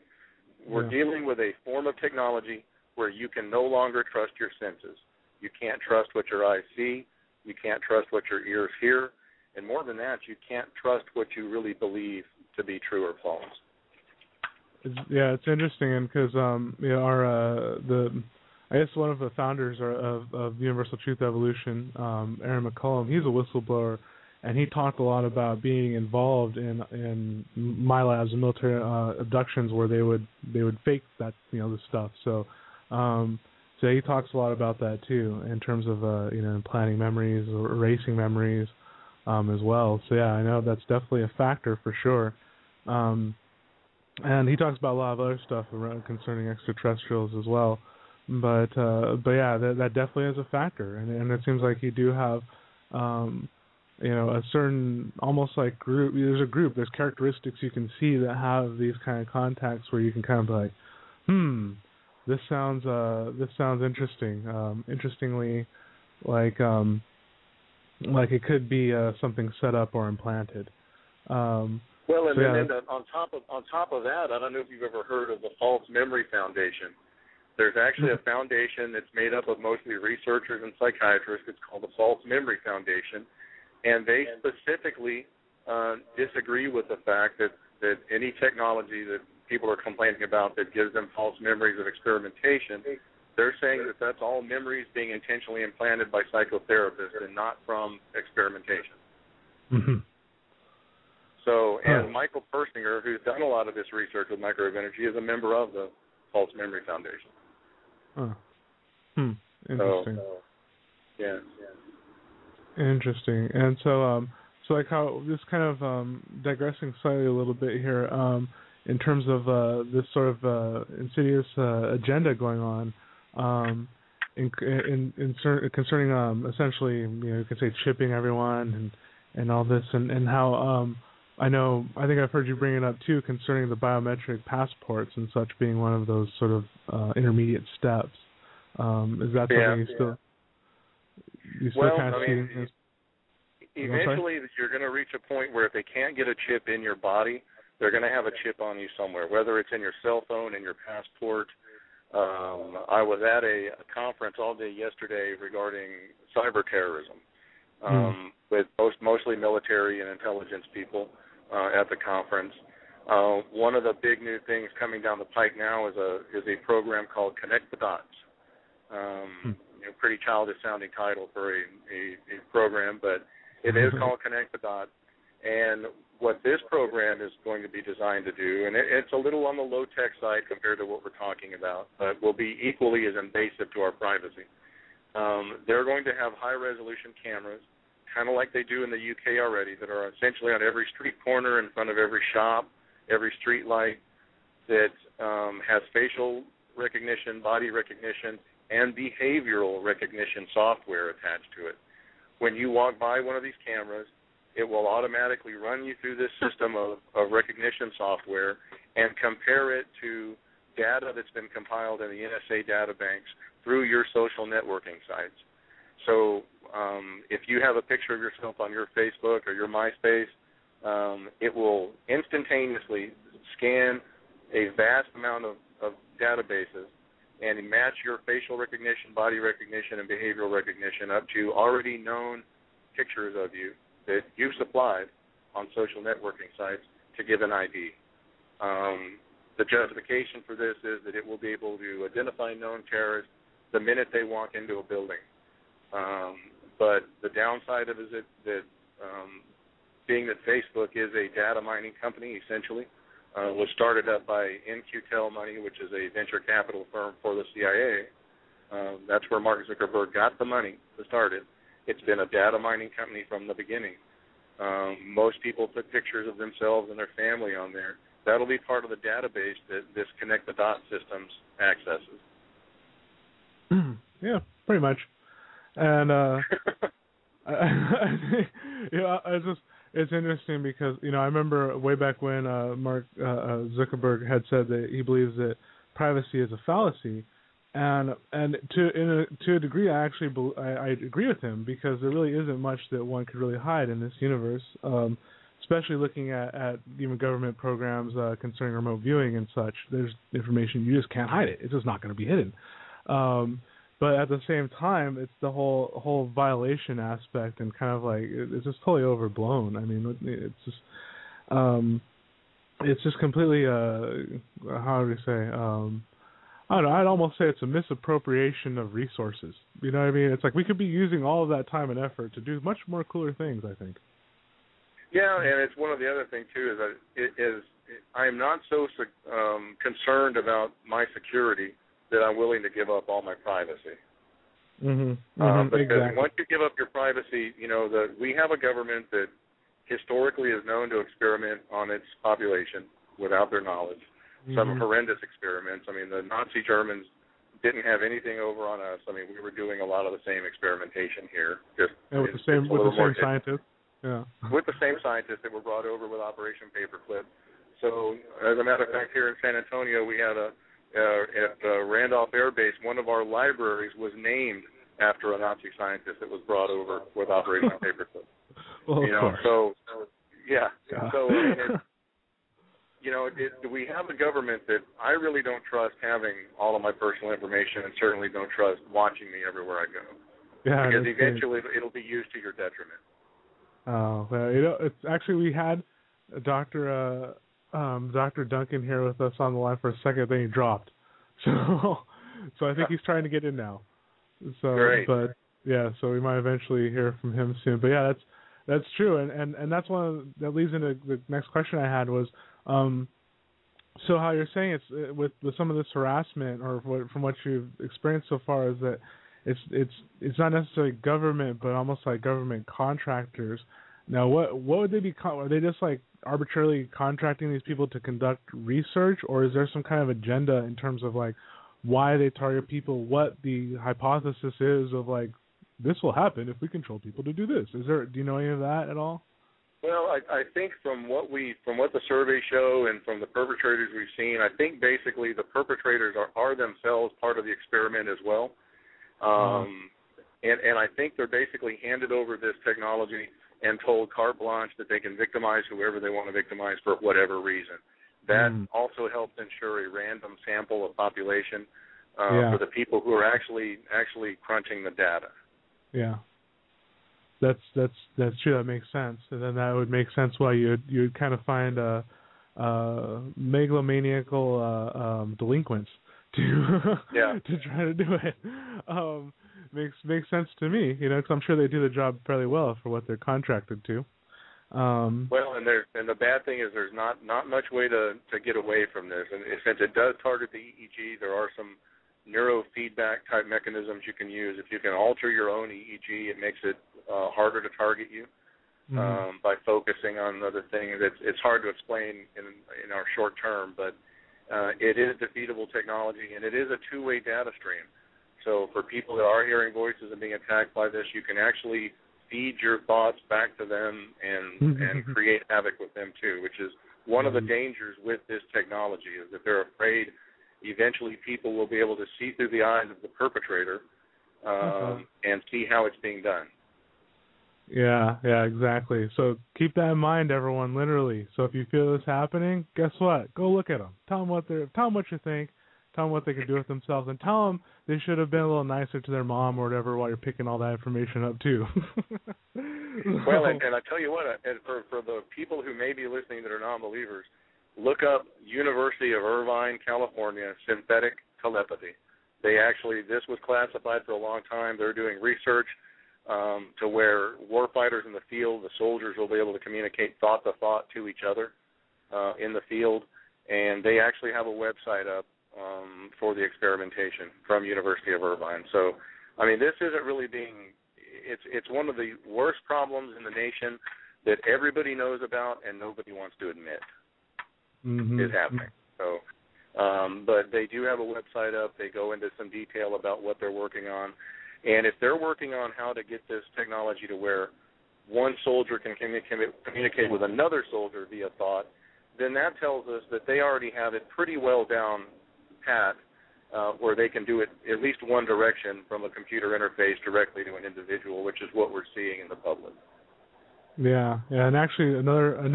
We're dealing with a form of technology where you can no longer trust your senses. You can't trust what your eyes see. You can't trust what your ears hear. And more than that, you can't trust what you really believe to be true or false. It's interesting, because I guess one of the founders of Universal Truth Evolution, Aaron McCollum, he's a whistleblower, and he talked a lot about being involved in my labs and military abductions where they would fake that, you know, the stuff. So he talks a lot about that too, in terms of implanting memories or erasing memories as well. So I know that's definitely a factor for sure. And he talks about a lot of other stuff around concerning extraterrestrials as well. But that definitely is a factor, and it seems like you do have a certain, almost like group. There's characteristics you can see that have these kind of contacts where you can kind of be like, this sounds interesting. Interestingly, like it could be something set up or implanted. Well, and then on top of that, I don't know if you've ever heard of the False Memory Foundation. There's actually a foundation that's made up of mostly researchers and psychiatrists. It's called the False Memory Foundation, and they specifically disagree with the fact that any technology that people are complaining about that gives them false memories of experimentation, they're saying that that's all memories being intentionally implanted by psychotherapists and not from experimentation. So, and Michael Persinger, who's done a lot of this research with microwave energy, is a member of the False Memory Foundation. Interesting. Yeah. Interesting. And so like how this kind of digressing slightly a little bit here, in terms of this sort of insidious agenda going on, concerning essentially, you can say chipping everyone and all this, and how I think I've heard you bring it up too, concerning the biometric passports and such being one of those sort of intermediate steps. Is that something you still kind of see? Eventually, you're going to reach a point where if they can't get a chip in your body, they're going to have a chip on you somewhere, whether it's in your cell phone, in your passport. I was at a conference all day yesterday regarding cyber terrorism, with mostly military and intelligence people at the conference. One of the big new things coming down the pike now is a program called Connect the Dots. Pretty childish sounding title for a program, but it is called Connect the Dots. And what this program is going to be designed to do, and it's a little on the low-tech side compared to what we're talking about, but will be equally as invasive to our privacy. They're going to have high-resolution cameras kind of like they do in the UK already, that are essentially on every street corner, in front of every shop, every street light, that has facial recognition, body recognition, and behavioral recognition software attached to it. When you walk by one of these cameras, it will automatically run you through this system of recognition software and compare it to data that's been compiled in the NSA data banks through your social networking sites. So if you have a picture of yourself on your Facebook or your MySpace, it will instantaneously scan a vast amount of databases and match your facial recognition, body recognition, and behavioral recognition up to already known pictures of you that you've supplied on social networking sites to give an ID. The justification for this is that it will be able to identify known terrorists the minute they walk into a building. But the downside of it is that being that Facebook is a data mining company, essentially, was started up by NQTel Money, which is a venture capital firm for the CIA. That's where Mark Zuckerberg got the money to start it. It's been a data mining company from the beginning. Most people put pictures of themselves and their family on there. That'll be part of the database that this connect the dot systems accesses. Yeah, pretty much. And it's interesting because I remember way back when Mark Zuckerberg had said that he believes that privacy is a fallacy, and to a degree I actually I agree with him, because there really isn't much that one could really hide in this universe, especially looking at even government programs concerning remote viewing and such. There's information you just can't hide it; it's just not going to be hidden. But at the same time, it's the whole violation aspect, and kind of like it's just totally overblown. I mean, it's just completely how do we say? I don't know. I'd almost say it's a misappropriation of resources. You know what I mean? It's like we could be using all of that time and effort to do much more cooler things, I think. Yeah, and it's one of the other things too is I am not so concerned about my security that I'm willing to give up all my privacy. Because exactly. Once you give up your privacy, we have a government that historically is known to experiment on its population without their knowledge. Some horrendous experiments. I mean, the Nazi Germans didn't have anything over on us. I mean, we were doing a lot of the same experimentation here. With the same scientists. Yeah. With the same scientists that were brought over with Operation Paperclip. So, as a matter of fact, here in San Antonio, we had at Randolph Air Base, one of our libraries was named after a Nazi scientist that was brought over with Operation Paperclip. Well, So we have a government that I really don't trust having all of my personal information, and certainly don't trust watching me everywhere I go. Yeah, because eventually it'll be used to your detriment. Oh, well, it's actually, we had Dr. Duncan here with us on the line for a second, then he dropped. So I think he's trying to get in now. So, great. But yeah, so we might eventually hear from him soon. But yeah, that's true, and that's that leads into the next question I had was, so how you're saying it's with some of this harassment, or from what you've experienced so far, is that it's not necessarily government, but almost like government contractors. Now, what would they be? Are they just like arbitrarily contracting these people to conduct research, or is there some kind of agenda in terms of like why they target people? What the hypothesis is of like this will happen if we control people to do this? Do you know any of that at all? Well, I think from what the surveys show and from the perpetrators we've seen, I think basically the perpetrators are themselves part of the experiment as well. And I think they're basically handed over this technology and told carte blanche that they can victimize whoever they want to victimize for whatever reason. That also helps ensure a random sample of population for the people who are actually crunching the data. Yeah. That's true. That makes sense, and then that would make sense why you'd kind of find megalomaniacal delinquents to try to do it. Makes sense to me, because I'm sure they do the job fairly well for what they're contracted to. Well, and the bad thing is there's not much way to get away from this, and since it does target the EEG, there are some neurofeedback type mechanisms you can use. If you can alter your own EEG, it makes it harder to target you by focusing on other things. It's hard to explain in our short term, but it is defeatable technology, and it is a two-way data stream. So for people that are hearing voices and being attacked by this, you can actually feed your thoughts back to them and create havoc with them too, which is one of the dangers with this technology, is that they're afraid eventually people will be able to see through the eyes of the perpetrator and see how it's being done. Yeah, exactly. So keep that in mind, everyone, literally. So if you feel this happening, guess what? Go look at them. Tell them what you think. Tell them what they can do with themselves, and tell them they should have been a little nicer to their mom or whatever while you're picking all that information up too. Well, and I tell you what, for the people who may be listening that are non-believers, look up University of Irvine, California, synthetic telepathy. This was classified for a long time. They're doing research to where warfighters in the field, the soldiers, will be able to communicate thought to thought to each other in the field, and they actually have a website up for the experimentation from University of Irvine. So, I mean, this isn't really it's one of the worst problems in the nation that everybody knows about and nobody wants to admit is happening. So, but they do have a website up. They go into some detail about what they're working on. And if they're working on how to get this technology to where one soldier can communicate with another soldier via thought, then that tells us that they already have it pretty well down pat, where they can do it at least one direction from a computer interface directly to an individual, which is what we're seeing in the public. Yeah, and actually another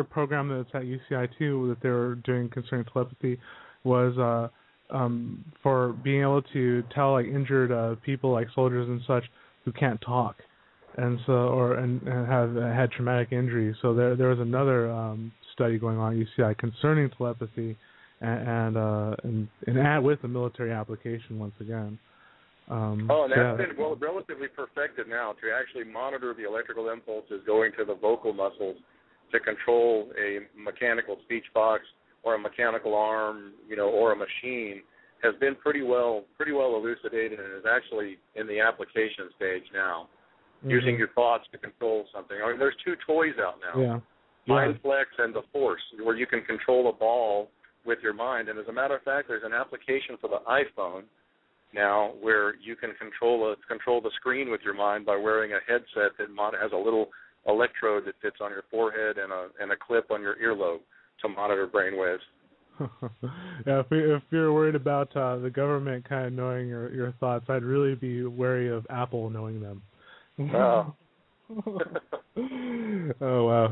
program that's at UCI too that they were doing concerning telepathy was for being able to tell like injured people, like soldiers and such, who can't talk, and so and have had traumatic injuries. So there was another study going on at UCI concerning telepathy, and with the military application once again. And that's been relatively perfected now to actually monitor the electrical impulses going to the vocal muscles to control a mechanical speech box or a mechanical arm, or a machine, has been pretty well elucidated, and is actually in the application stage now, using your thoughts to control something. I mean, there's two toys out now, MindFlex and the Force, where you can control a ball with your mind. And as a matter of fact, there's an application for the iPhone now where you can control the screen with your mind by wearing a headset that has a little electrode that fits on your forehead and a clip on your earlobe to monitor brainwaves. Yeah, if you're worried about the government kind of knowing your thoughts, I'd really be wary of Apple knowing them. Oh. Oh wow,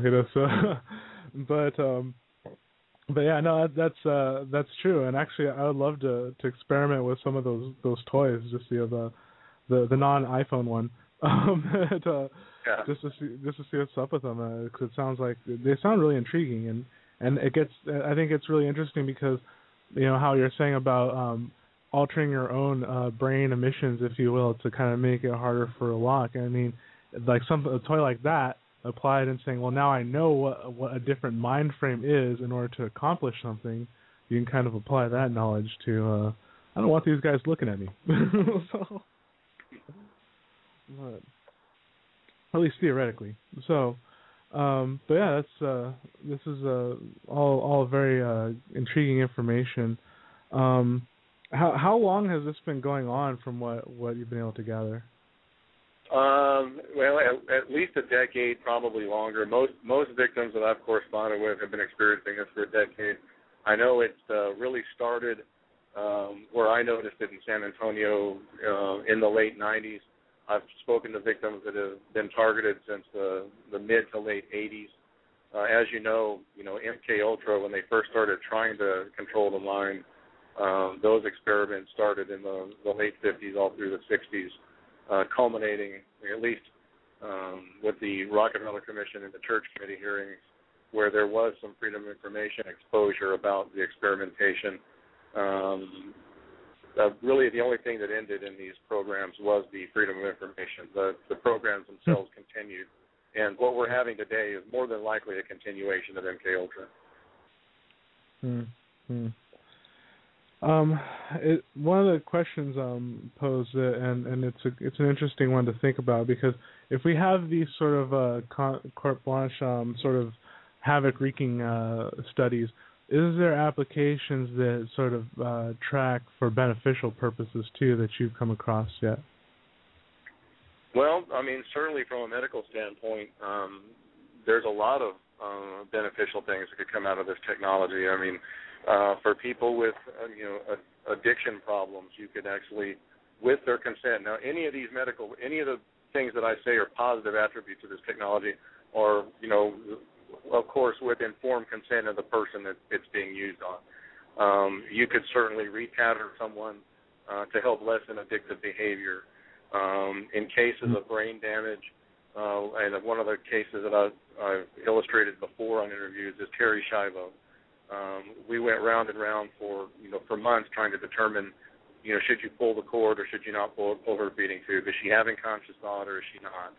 but yeah, no, that's true. And actually, I would love to experiment with some of those toys, just the non-iPhone one, just to see what's up with them. Because it sounds like they sound really intriguing, and I think it's really interesting because how you're saying about altering your own brain emissions, if you will, to kind of make it harder for a lock. I mean, like a toy like that applied and saying, well, now I know what a different mind frame is in order to accomplish something. You can kind of apply that knowledge to I don't want these guys looking at me. So, but, at least theoretically. So, but yeah, this is all very intriguing information. How long has this been going on from what you've been able to gather? Well, at least a decade, probably longer. Most victims that I've corresponded with have been experiencing this for a decade. I know it's really started where I noticed it in San Antonio in the late 90s. I've spoken to victims that have been targeted since the mid to late 80s. As you know, MK Ultra, when they first started trying to control the mind, those experiments started in the late 50s all through the 60s, culminating at least with the Rockefeller Commission and the Church Committee hearings, where there was some freedom of information exposure about the experimentation. Really, the only thing that ended in these programs was the freedom of information. The programs themselves continued, and what we're having today is more than likely a continuation of MK Ultra. One of the questions posed, and it's an interesting one to think about, because if we have these sort of carte blanche sort of havoc-wreaking studies, is there applications that sort of track for beneficial purposes too that you've come across yet? Well, I mean, certainly from a medical standpoint, there's a lot of beneficial things that could come out of this technology. I mean, for people with addiction problems, you could actually, with their consent. Now, any of the things that I say are positive attributes of this technology, are of course with informed consent of the person that it's being used on. You could certainly repattern someone to help lessen addictive behavior. In cases of brain damage, and one of the cases that I've illustrated before on interviews is Terry Schiavo. We went round and round for months trying to determine, should you pull the cord or should you not pull her feeding tube? Is she having conscious thought or is she not?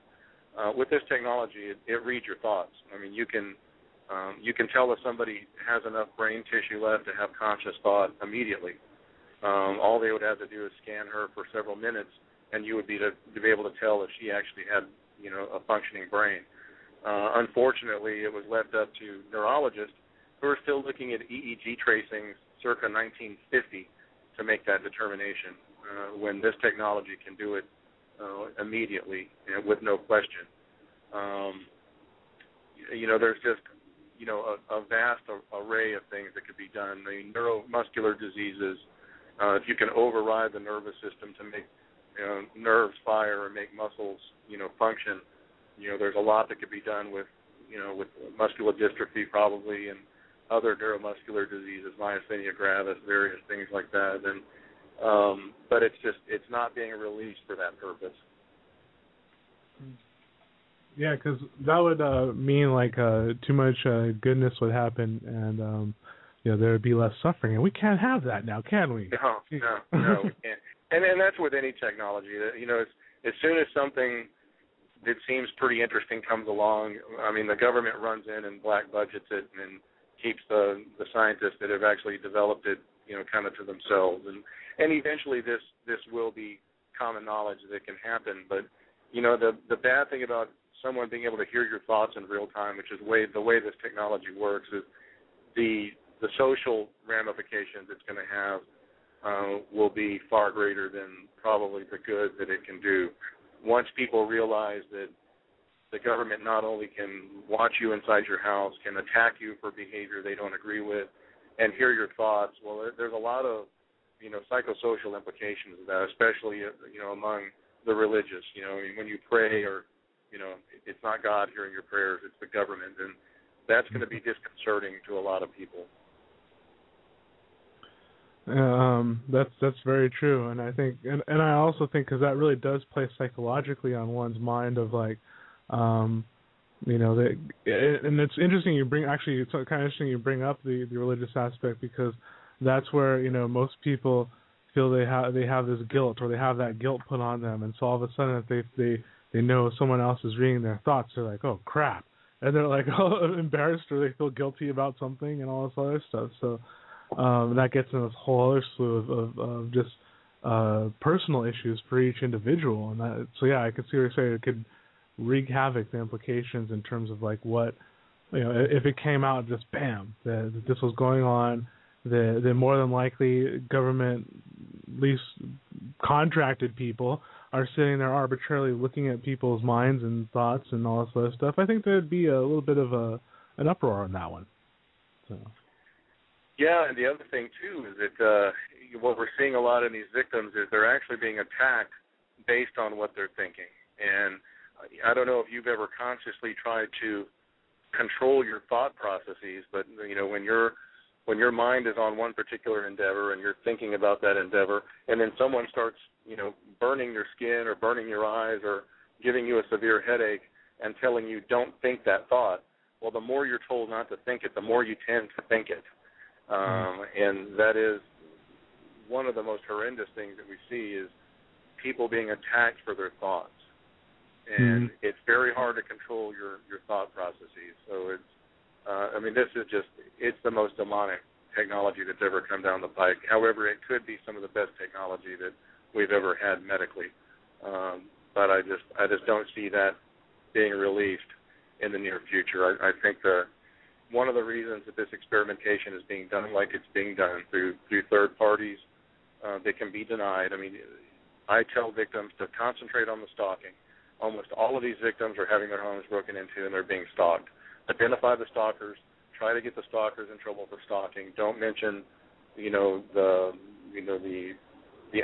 With this technology, it reads your thoughts. I mean, you can tell if somebody has enough brain tissue left to have conscious thought immediately. All they would have to do is scan her for several minutes, and you would be to be able to tell if she actually had a functioning brain. Unfortunately, it was left up to neurologists who are still looking at EEG tracings circa 1950 to make that determination, when this technology can do it immediately and with no question. There's just a vast array of things that could be done. The neuromuscular diseases, if you can override the nervous system to make nerves fire or make muscles function, there's a lot that could be done with muscular dystrophy probably, and other neuromuscular diseases, myasthenia gravis, various things like that. And but it's not being released for that purpose. Yeah, because that would mean like too much goodness would happen, and there would be less suffering, and we can't have that now, can we? No, we can't. And that's with any technology. As soon as something that seems pretty interesting comes along, I mean, the government runs in and black budgets it and keeps the scientists that have actually developed it, kind of to themselves. And eventually this will be common knowledge that it can happen. But, the bad thing about someone being able to hear your thoughts in real time, which is the way this technology works, is the social ramifications it's going to have will be far greater than probably the good that it can do. Once people realize that the government not only can watch you inside your house, can attack you for behavior they don't agree with, and hear your thoughts, well, there's a lot of, psychosocial implications of that, especially, among the religious. When you pray, or, it's not God hearing your prayers, it's the government, and that's going to be disconcerting to a lot of people. That's very true, and I think, and I also think, because that really does play psychologically on one's mind of like, and it's interesting you bring up the religious aspect, because that's where most people feel they have this guilt, or they have that guilt put on them, and so all of a sudden if they know someone else is reading their thoughts, they're like, oh crap, and they're like embarrassed, or they feel guilty about something and all this other stuff. So that gets in this whole other slew of just personal issues for each individual, and I can see what you're saying. It could wreak havoc, the implications in terms of like what, if it came out just bam that this was going on, then more than likely government, at least contracted people, are sitting there arbitrarily looking at people's minds and thoughts and all this other stuff. I think there'd be a little bit of an uproar on that one. So. Yeah, and the other thing too is that what we're seeing a lot in these victims is they're actually being attacked based on what they're thinking. And I don't know if you've ever consciously tried to control your thought processes, but when your mind is on one particular endeavor and you're thinking about that endeavor, and then someone starts burning your skin or burning your eyes or giving you a severe headache and telling you don't think that thought, well, the more you're told not to think it, the more you tend to think it. And that is one of the most horrendous things that we see, is people being attacked for their thoughts. And it's very hard to control your thought processes. So it's, this is it's the most demonic technology that's ever come down the pike. However, it could be some of the best technology that we've ever had medically. But I just don't see that being released in the near future. I think one of the reasons that this experimentation is being done like it's being done through third parties that can be denied. I mean, I tell victims to concentrate on the stalking. Almost all of these victims are having their homes broken into and they're being stalked. Identify the stalkers. Try to get the stalkers in trouble for stalking. Don't mention, the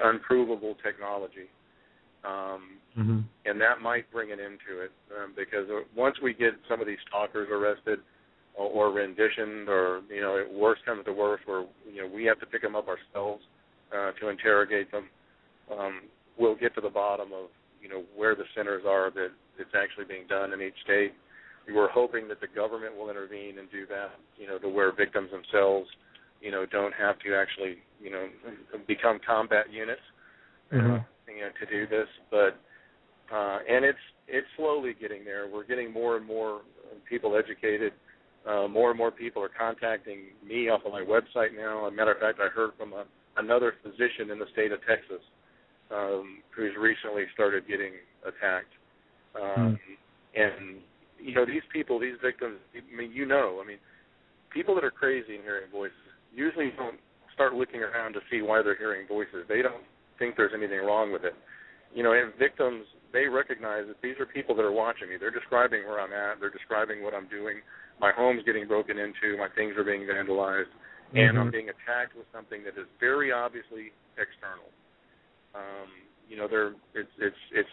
unprovable technology. And that might bring an end to it because once we get some of these stalkers arrested or renditioned, or worse comes to worse, where we have to pick them up ourselves to interrogate them, we'll get to the bottom of where the centers are that it's actually being done in each state. We're hoping that the government will intervene and do that, to where victims themselves, don't have to actually, become combat units, to do this. But and it's slowly getting there. We're getting more and more people educated. More and more people are contacting me off of my website now. As a matter of fact, I heard from another physician in the state of Texas who's recently started getting attacked. And these people, these victims, people that are crazy and hearing voices usually don't start looking around to see why they're hearing voices. They don't think there's anything wrong with it. And victims, they recognize that these are people that are watching me. They're describing where I'm at. They're describing what I'm doing. My home's getting broken into. My things are being vandalized. And I'm being attacked with something that is very obviously external. It's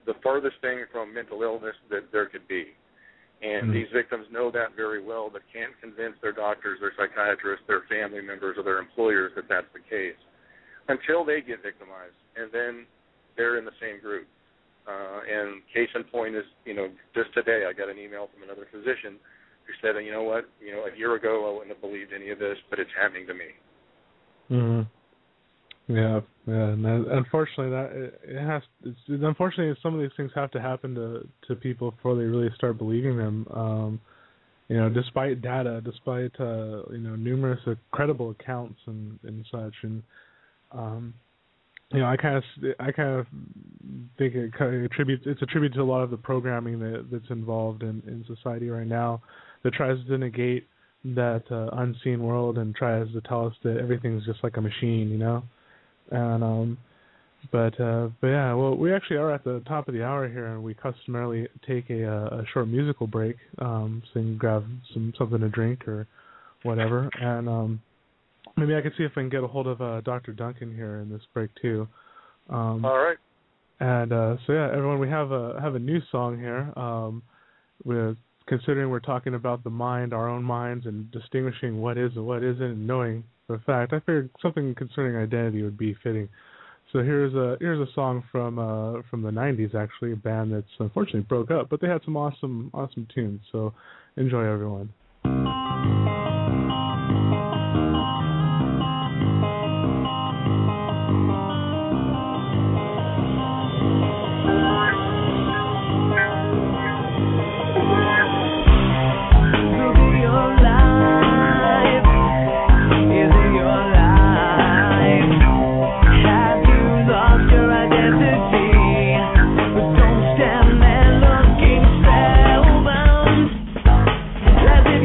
the furthest thing from mental illness that there could be. And these victims know that very well, but can't convince their doctors, their psychiatrists, their family members, or their employers that that's the case until they get victimized. And then they're in the same group. And case in point is, just today I got an email from another physician who said, a year ago I wouldn't have believed any of this, but it's happening to me. Yeah, and unfortunately unfortunately some of these things have to happen to people before they really start believing them. Despite data, despite numerous credible accounts and such, and I kind of think it's a tribute to a lot of the programming that's involved in society right now that tries to negate that unseen world and tries to tell us that everything's just like a machine, And but yeah, well, we actually are at the top of the hour here, and we customarily take a short musical break, so you can grab something to drink or whatever, and maybe I can see if I can get a hold of Dr. Duncan here in this break too. All right. And so yeah, everyone, we have a new song here. Considering we're talking about the mind, our own minds, and distinguishing what is and what isn't, and knowing for a fact, I figured something concerning identity would be fitting. So here's a song from the 90s, actually, a band that's unfortunately broke up, but they had some awesome tunes. So enjoy, everyone. Let it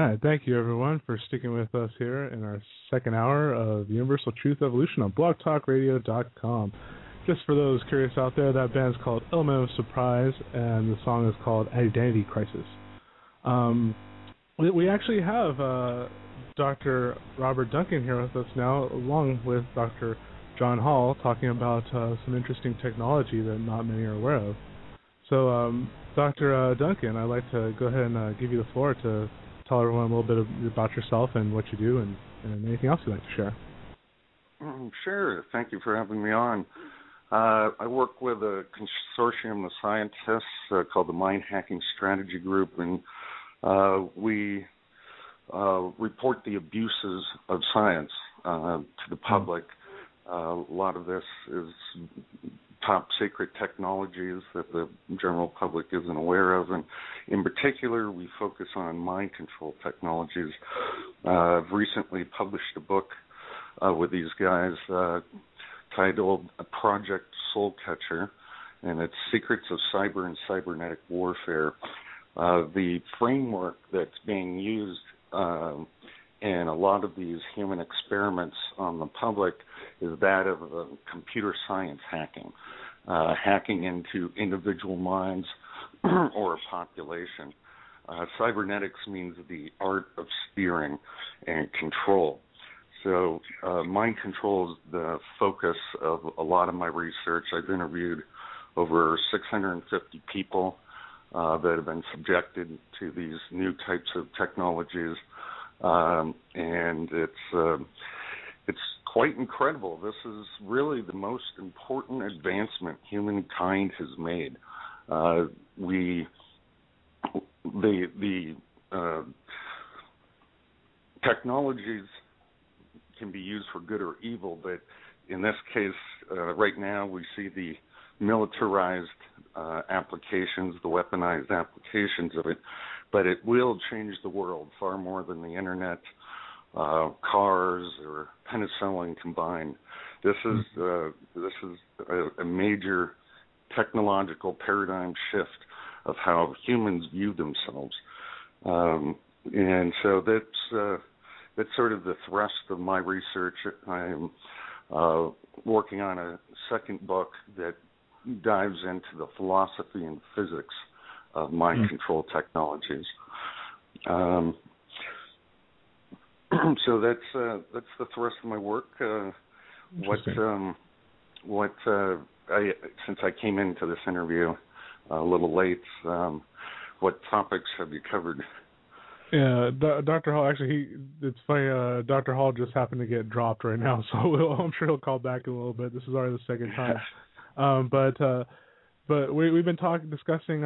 right, thank you everyone for sticking with us here in our second hour of Universal Truth Evolution on blogtalkradio.com. Just for those curious out there, that band's called Element of Surprise, and the song is called Identity Crisis. We actually have Dr. Robert Duncan here with us now, along with Dr. John Hall, talking about some interesting technology that not many are aware of. So, Dr. Duncan, I'd like to go ahead and give you the floor to tell everyone a little bit about yourself and what you do and anything else you'd like to share. Sure. Thank you for having me on. I work with a consortium of scientists called the Mind Hacking Strategy Group, and we report the abuses of science to the public. A lot of this is top secret technologies that the general public isn't aware of, and in particular we focus on mind control technologies. I've recently published a book with these guys titled Project Soul Catcher, and it's Secrets of Cyber and Cybernetic Warfare. The framework that's being used in a lot of these human experiments on the public is that of computer science hacking, hacking into individual minds or a population. Cybernetics means the art of steering and control. So mind control is the focus of a lot of my research. I've interviewed over 650 people that have been subjected to these new types of technologies, and it's quite incredible. This is really the most important advancement humankind has made. The technologies can be used for good or evil, but in this case, right now we see the militarized applications, the weaponized applications of it, but it will change the world far more than the internet, cars, or penicillin combined. This is a major technological paradigm shift of how humans view themselves, and so that's sort of the thrust of my research. I'm working on a second book that dives into the philosophy and physics of mind control technologies. So that's the thrust of my work. Since I came into this interview a little late, what topics have you covered? Yeah, Dr. Hall, actually, it's funny, Dr. Hall just happened to get dropped right now, so I'm sure he'll call back in a little bit. This is already the second time. But we've been discussing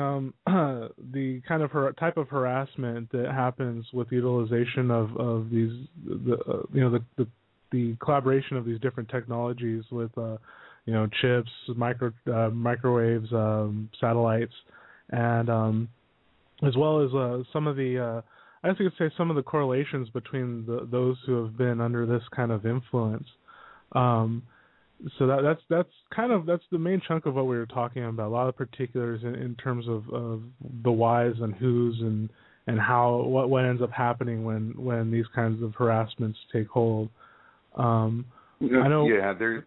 the kind of type of harassment that happens with the utilization of these, the collaboration of these different technologies with, chips, microwaves, satellites, and as well as some of the, I guess you could say some of the correlations between those who have been under this kind of influence. So that's the main chunk of what we were talking about. A lot of particulars in terms of the whys and whos and how what ends up happening when these kinds of harassments take hold. I know. Yeah, there's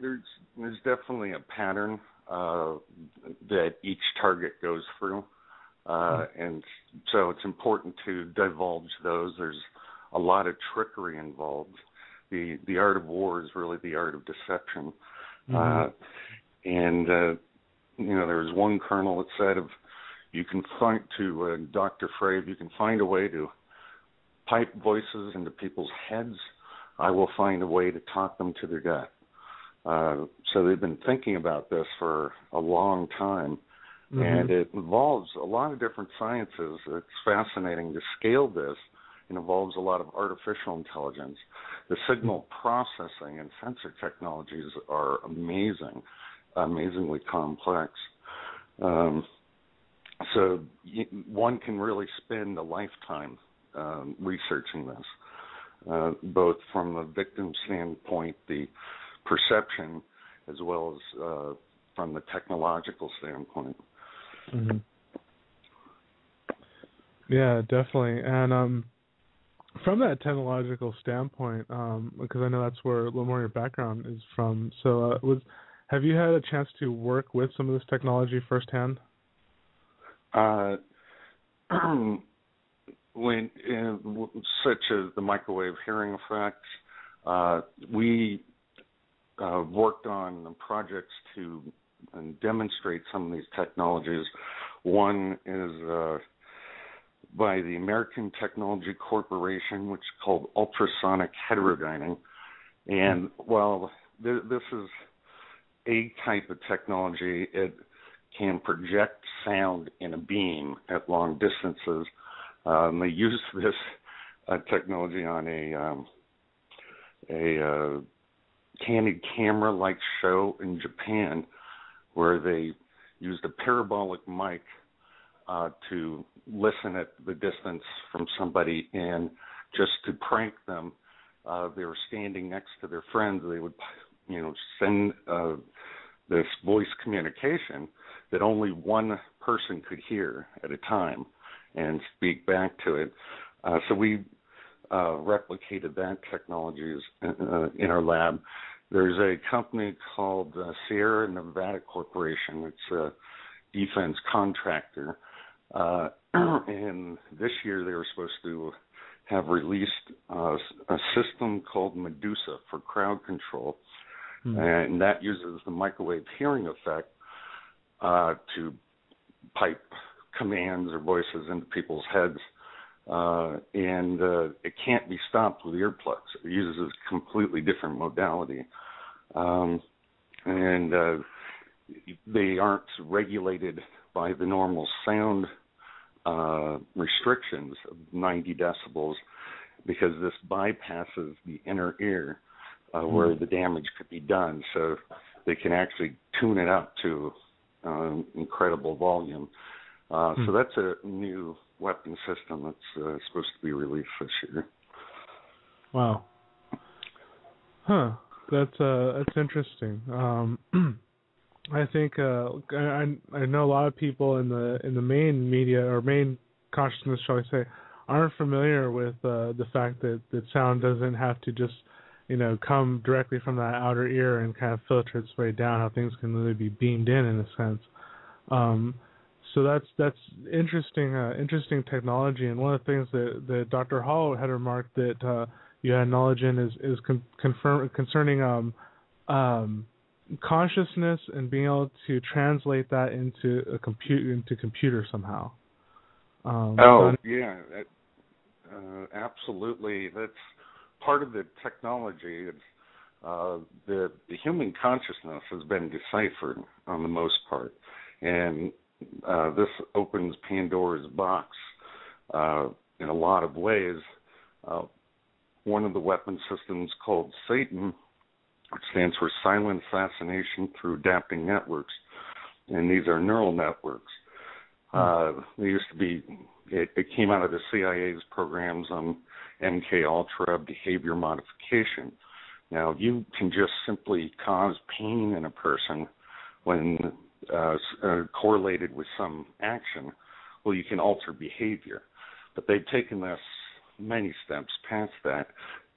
definitely a pattern that each target goes through, and so it's important to divulge those. There's a lot of trickery involved. The art of war is really the art of deception. And there was one colonel that said, if you can find Dr. Frey, if you can find a way to pipe voices into people's heads, I will find a way to talk them to their death. So they've been thinking about this for a long time, and it involves a lot of different sciences. It's fascinating to scale this. It involves a lot of artificial intelligence. The signal processing and sensor technologies are amazingly complex. So one can really spend a lifetime researching this, both from the victim standpoint, the perception, as well as from the technological standpoint. Yeah, definitely. And from that technological standpoint, because I know that's where a little more your background is from. So, have you had a chance to work with some of this technology firsthand? When such as the microwave hearing effect, we worked on projects to demonstrate some of these technologies. One is by the American Technology Corporation, which is called ultrasonic heterodyning. And while this is a type of technology, it can project sound in a beam at long distances. They use this technology on a candid camera-like show in Japan, where they used a parabolic mic to listen at the distance from somebody, and just to prank them, they were standing next to their friends. They would, send this voice communication that only one person could hear at a time and speak back to it. So we replicated that technology in our lab. There's a company called Sierra Nevada Corporation. It's a defense contractor. And this year they were supposed to have released a system called Medusa for crowd control. And that uses the microwave hearing effect to pipe commands or voices into people's heads. And it can't be stopped with earplugs. It uses a completely different modality. And they aren't regulated by the normal sound restrictions of 90 decibels, because this bypasses the inner ear where the damage could be done. So they can actually tune it up to incredible volume. So that's a new weapon system that's supposed to be released this year. Wow. Huh. That's interesting. I think I know a lot of people in the main media or main consciousness, shall I say, aren't familiar with the fact that sound doesn't have to just come directly from that outer ear and kind of filter its way down. How things can really be beamed in a sense. So that's interesting. Interesting technology. And one of the things that Dr. Hall had remarked that you had knowledge in is concerning consciousness and being able to translate that into computer somehow. Absolutely. That's part of the technology. The human consciousness has been deciphered on the most part, and this opens Pandora's box in a lot of ways. One of the weapon systems called Satan, which stands for Silent Assassination Through Adapting Networks, and these are neural networks. They used to be, it came out of the CIA's programs on MKUltra, behavior modification. Now, you can just simply cause pain in a person when correlated with some action. Well, you can alter behavior. But they've taken this many steps past that.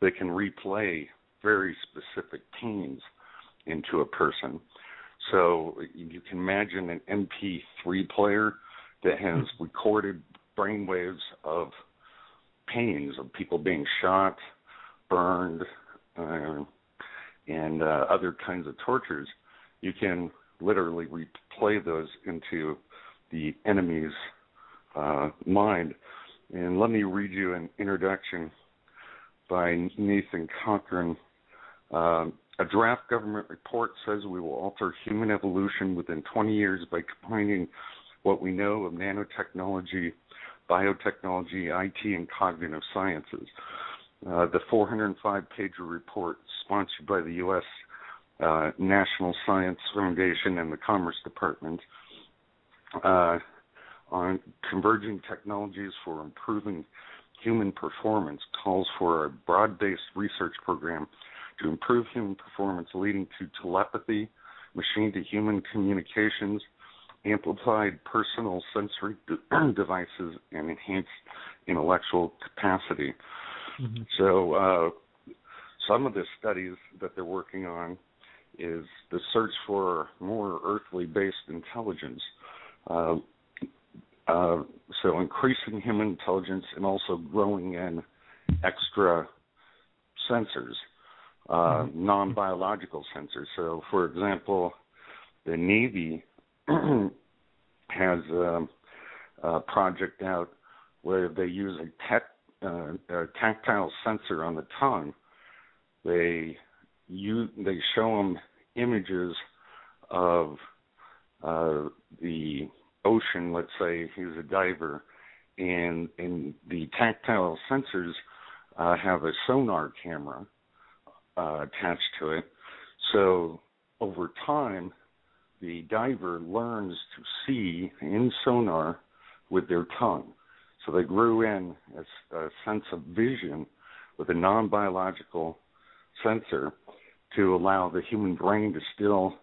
They can replay very specific pains into a person. So you can imagine an MP3 player that has recorded brainwaves of pains of people being shot, burned, and other kinds of tortures. You can literally replay those into the enemy's mind. And let me read you an introduction by Nathan Cochran. A draft government report says we will alter human evolution within 20 years by combining what we know of nanotechnology, biotechnology, IT, and cognitive sciences. The 405-page report, sponsored by the U.S. National Science Foundation and the Commerce Department, on converging technologies for improving human performance, calls for a broad-based research program to improve human performance, leading to telepathy, machine-to-human communications, amplified personal sensory devices, and enhanced intellectual capacity. Mm-hmm. So some of the studies that they're working on is the search for more earthly-based intelligence. So increasing human intelligence and also growing in extra sensors, non-biological sensors. So, for example, the Navy has a project out where they use a tactile sensor on the tongue. They show them images of the ocean. Let's say he's a diver, and the tactile sensors have a sonar camera attached to it. So over time, the diver learns to see in sonar with their tongue. So they grew in a sense of vision with a non-biological sensor to allow the human brain to still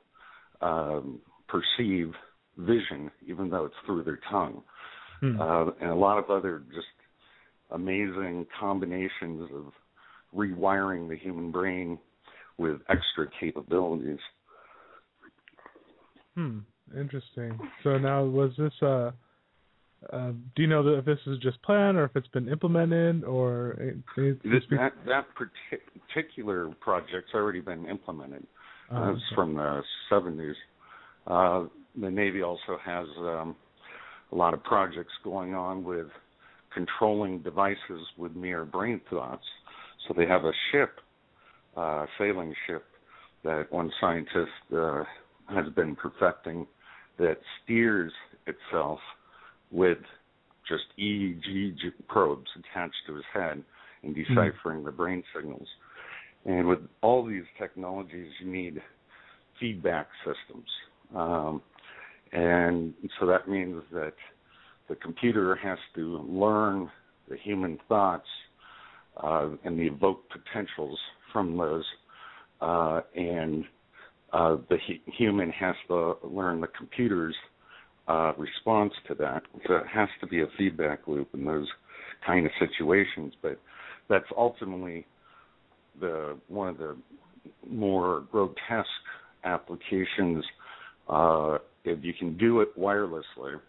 perceive vision, even though it's through their tongue. And a lot of other just amazing combinations of rewiring the human brain with extra capabilities. Interesting. So now, was this do you know if this is just planned or if it's been implemented, or that particular project's already been implemented? It's from the 70s. The Navy also has a lot of projects going on with controlling devices with mere brain thoughts. So they have a ship, sailing ship, that one scientist has been perfecting that steers itself with just EEG probes attached to his head and deciphering the brain signals. And with all these technologies, you need feedback systems. And so that means that the computer has to learn the human thoughts and the evoked potentials from those, and the human has to learn the computer's response to that. So it has to be a feedback loop in those kind of situations. But that's ultimately one of the more grotesque applications. If you can do it wirelessly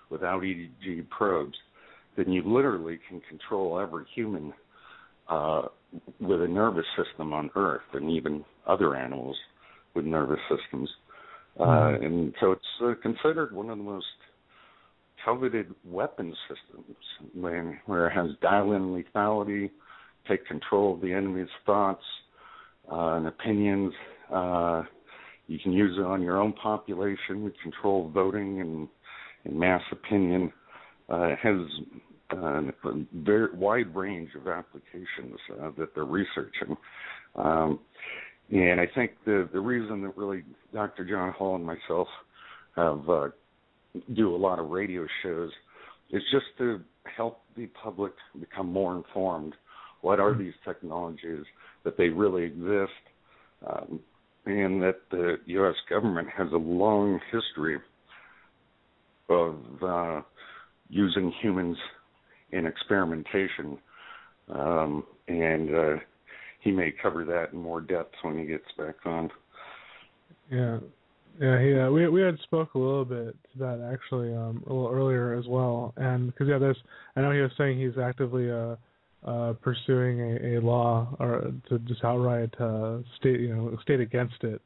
without EEG probes, then you literally can control every human with a nervous system on Earth, and even other animals with nervous systems. And so it's considered one of the most coveted weapon systems, where it has dial-in lethality, take control of the enemy's thoughts and opinions. You can use it on your own population, control voting and mass opinion. It has a very wide range of applications that they're researching. And I think the reason that really Dr. John Hall and myself have do a lot of radio shows is just to help the public become more informed. What are these technologies, that they really exist, and that the U.S. government has a long history of using humans in experimentation. And he may cover that in more depth when he gets back on. Yeah. We had spoke a little bit to that actually a little earlier as well, and because I know he was saying he's actively pursuing a law or to just outright state against it,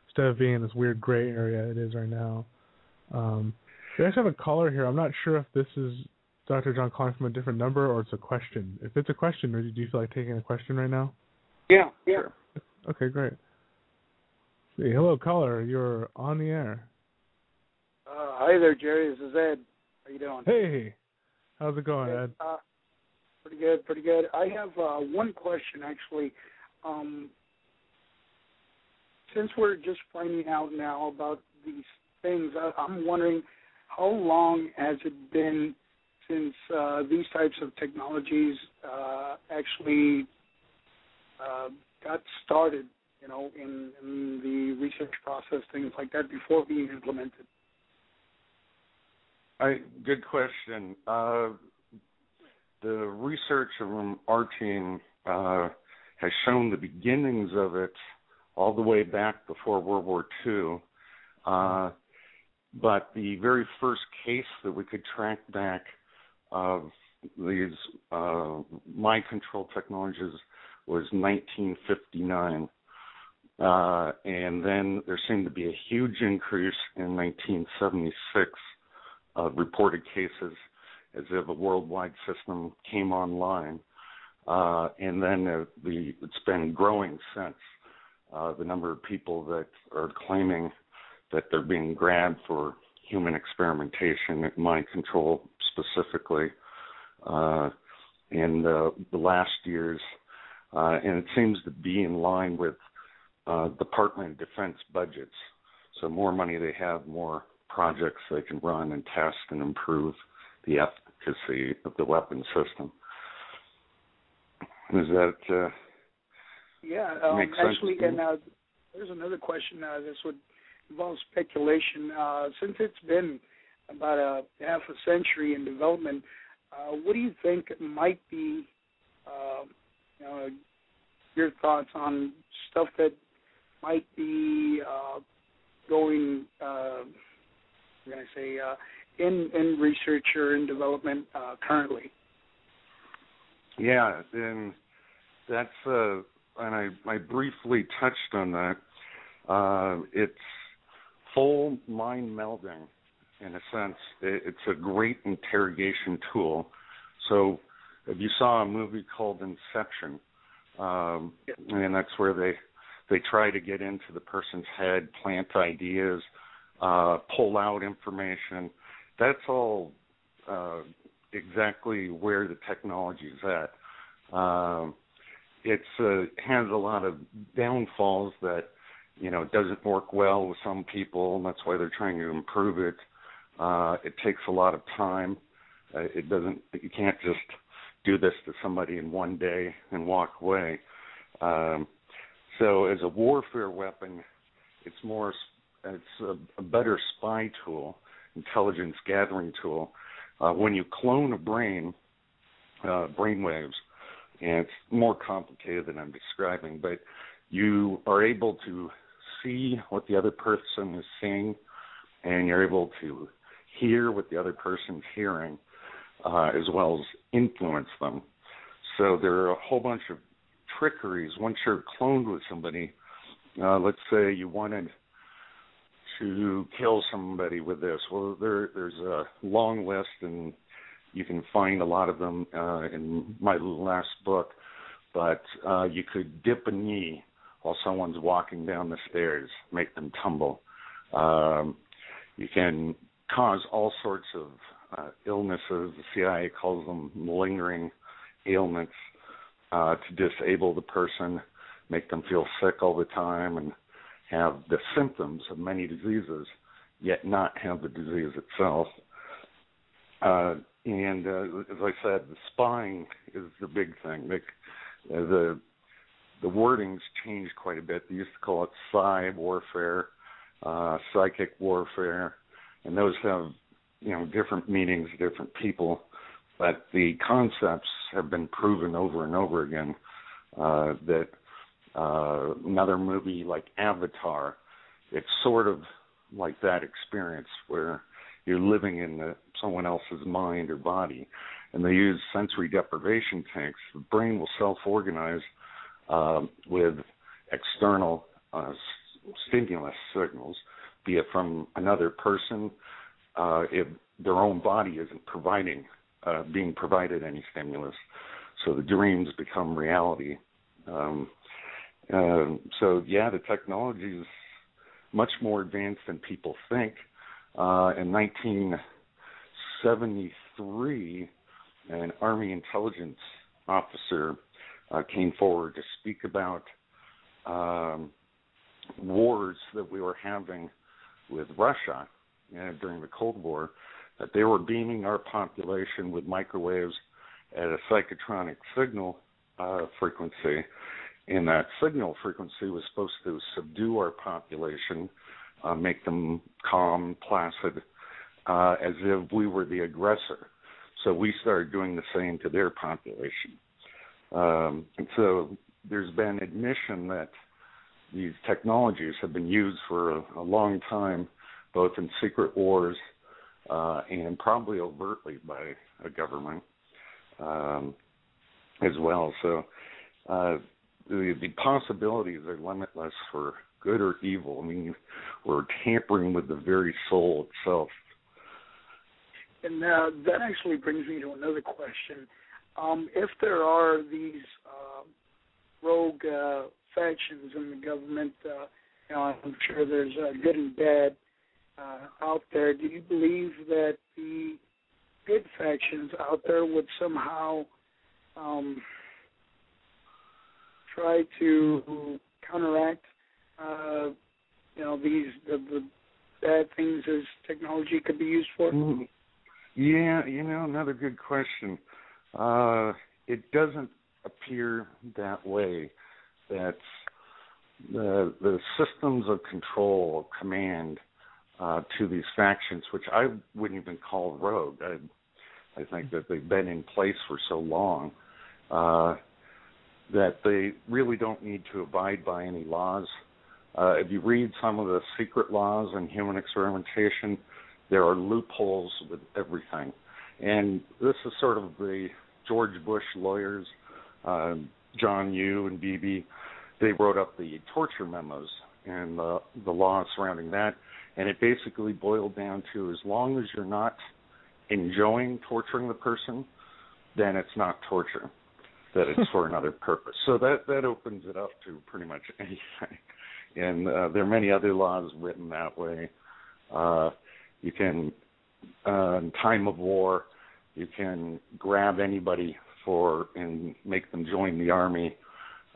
instead of being in this weird gray area it is right now. We actually have a caller here. I'm not sure if this is Dr. John calling from a different number or it's a question. If it's a question, do you feel like taking a question right now? Yeah, sure. Okay, great. Hey, hello, caller. You're on the air. Hi there, Jerry. This is Ed. How you doing? Hey. How's it going, Ed? Pretty good. I have one question, actually. Since we're just finding out now about these things, I'm wondering how long has it been since these types of technologies actually got started, in the research process, things like that, before being implemented? Good question. the research from our team has shown the beginnings of it all the way back before World War II. But the very first case that we could track back of these mind control technologies was 1959. And then there seemed to be a huge increase in 1976 of reported cases as if a worldwide system came online. And then it's been growing since. The number of people that are claiming that they're being grabbed for human experimentation, mind control specifically, in the last years. And it seems to be in line with Department of Defense budgets. So more money they have, more projects they can run and test and improve the efficacy of the weapon system. Is that make sense? Actually, and there's another question. This would involve speculation. Since it's been about a half a century in development, what do you think might be your thoughts on stuff that might be going, in research or in development currently? Yeah, and that's and I briefly touched on that. It's full mind melding, in a sense. It's a great interrogation tool. So if you saw a movie called Inception, and that's where they try to get into the person's head, plant ideas, pull out information. That's all exactly where the technology is at. It has a lot of downfalls that, it doesn't work well with some people, and that's why they're trying to improve it. It takes a lot of time. You can't just do this to somebody in one day and walk away. So as a warfare weapon, it's a better spy tool, intelligence gathering tool. When you clone a brainwaves, and it's more complicated than I'm describing, but you are able to see what the other person is seeing, and you're able to hear what the other person's hearing, as well as influence them. So there are a whole bunch of trickeries. Once you're cloned with somebody, let's say you wanted to kill somebody with this. Well, there's a long list, and you can find a lot of them in my last book. But you could dip a knee while someone's walking down the stairs, make them tumble. You can cause all sorts of illnesses. The CIA calls them malingering ailments, to disable the person, make them feel sick all the time, and have the symptoms of many diseases, yet not have the disease itself. And as I said, the spying is the big thing. The wording's changed quite a bit. They used to call it psi warfare, psychic warfare, and those have different meanings to different people. But the concepts have been proven over and over again. That another movie like Avatar, it's sort of like that experience where you're living in someone else's mind or body, and they use sensory deprivation tanks. The brain will self-organize with external stimulus signals, be it from another person, if their own body isn't being provided any stimulus. So the dreams become reality. The technology is much more advanced than people think. In 1973, an Army intelligence officer came forward to speak about wars that we were having with Russia during the Cold War, that they were beaming our population with microwaves at a psychotronic signal frequency, and that signal frequency was supposed to subdue our population, make them calm, placid, as if we were the aggressor. So we started doing the same to their population. And so there's been admission that these technologies have been used for a long time, both in secret wars and probably overtly by a government as well. So the possibilities are limitless for good or evil. I mean, we're tampering with the very soul itself. And that actually brings me to another question. If there are these rogue factions in the government, I'm sure there's good and bad out there. Do you believe that the good factions out there would somehow try to counteract, the bad things as technology could be used for? Yeah, another good question. It doesn't appear that way. That the systems of control or command to these factions, which I wouldn't even call rogue. I think that they've been in place for so long that they really don't need to abide by any laws. If you read some of the secret laws in human experimentation, there are loopholes with everything. And this is sort of the George Bush lawyers, John Yoo and Beebe. They wrote up the torture memos and the law surrounding that. And it basically boiled down to, as long as you're not enjoying torturing the person, then it's not torture, that it's for another purpose. So that opens it up to pretty much anything. And there are many other laws written that way. You can, in time of war, you can grab anybody and make them join the army.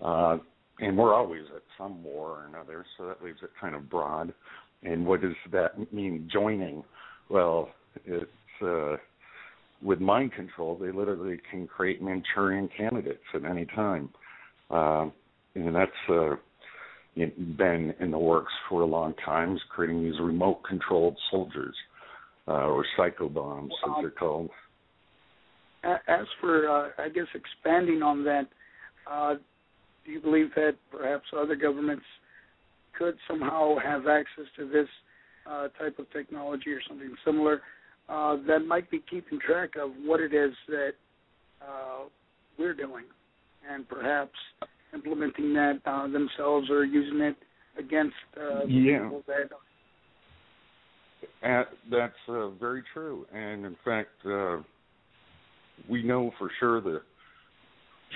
And we're always at some war or another, so that leaves it kind of broad. And what does that mean, joining? Well, it's with mind control, they literally can create Manchurian candidates at any time. And that's been in the works for a long time, is creating these remote-controlled soldiers, or psychobombs, as they're called. As for, expanding on that, do you believe that perhaps other governments could somehow have access to this type of technology or something similar that might be keeping track of what it is that we're doing, and perhaps implementing that themselves or using it against people that... That's very true. And in fact, we know for sure the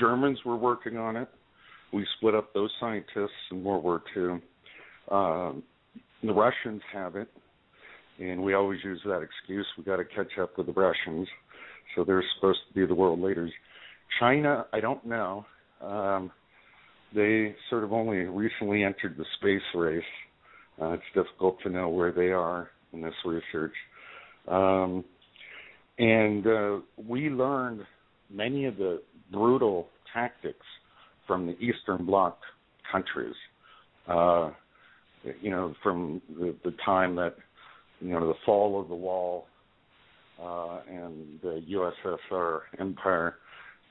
Germans were working on it. We split up those scientists in World War II. The Russians have it, and we always use that excuse. We got to catch up with the Russians, so they're supposed to be the world leaders. China, I don't know. They sort of only recently entered the space race. It's difficult to know where they are in this research. And we learned many of the brutal tactics from the Eastern Bloc countries. From the time that, the fall of the wall and the USSR empire,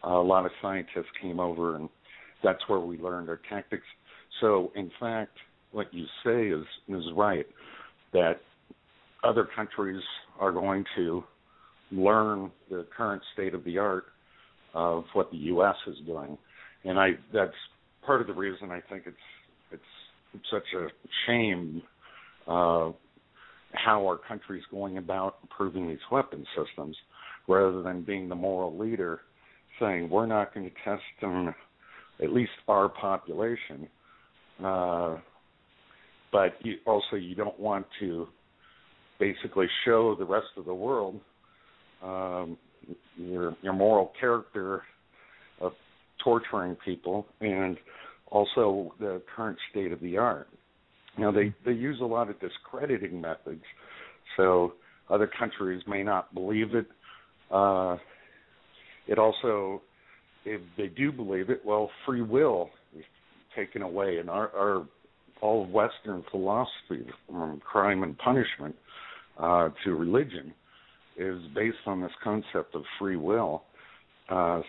a lot of scientists came over, and that's where we learned our tactics. So, in fact, what you say is right, that other countries are going to learn the current state of the art of what the U.S. is doing. And that's part of the reason I think it's such a shame how our country's going about improving these weapon systems, rather than being the moral leader, saying we're not going to test on at least our population. But you don't want to basically show the rest of the world your moral character of torturing people, and also the current state of the art. They use a lot of discrediting methods, so other countries may not believe it. It also, if they do believe it, well, free will is taken away, and our all of Western philosophy, from crime and punishment to religion, is based on this concept of free will.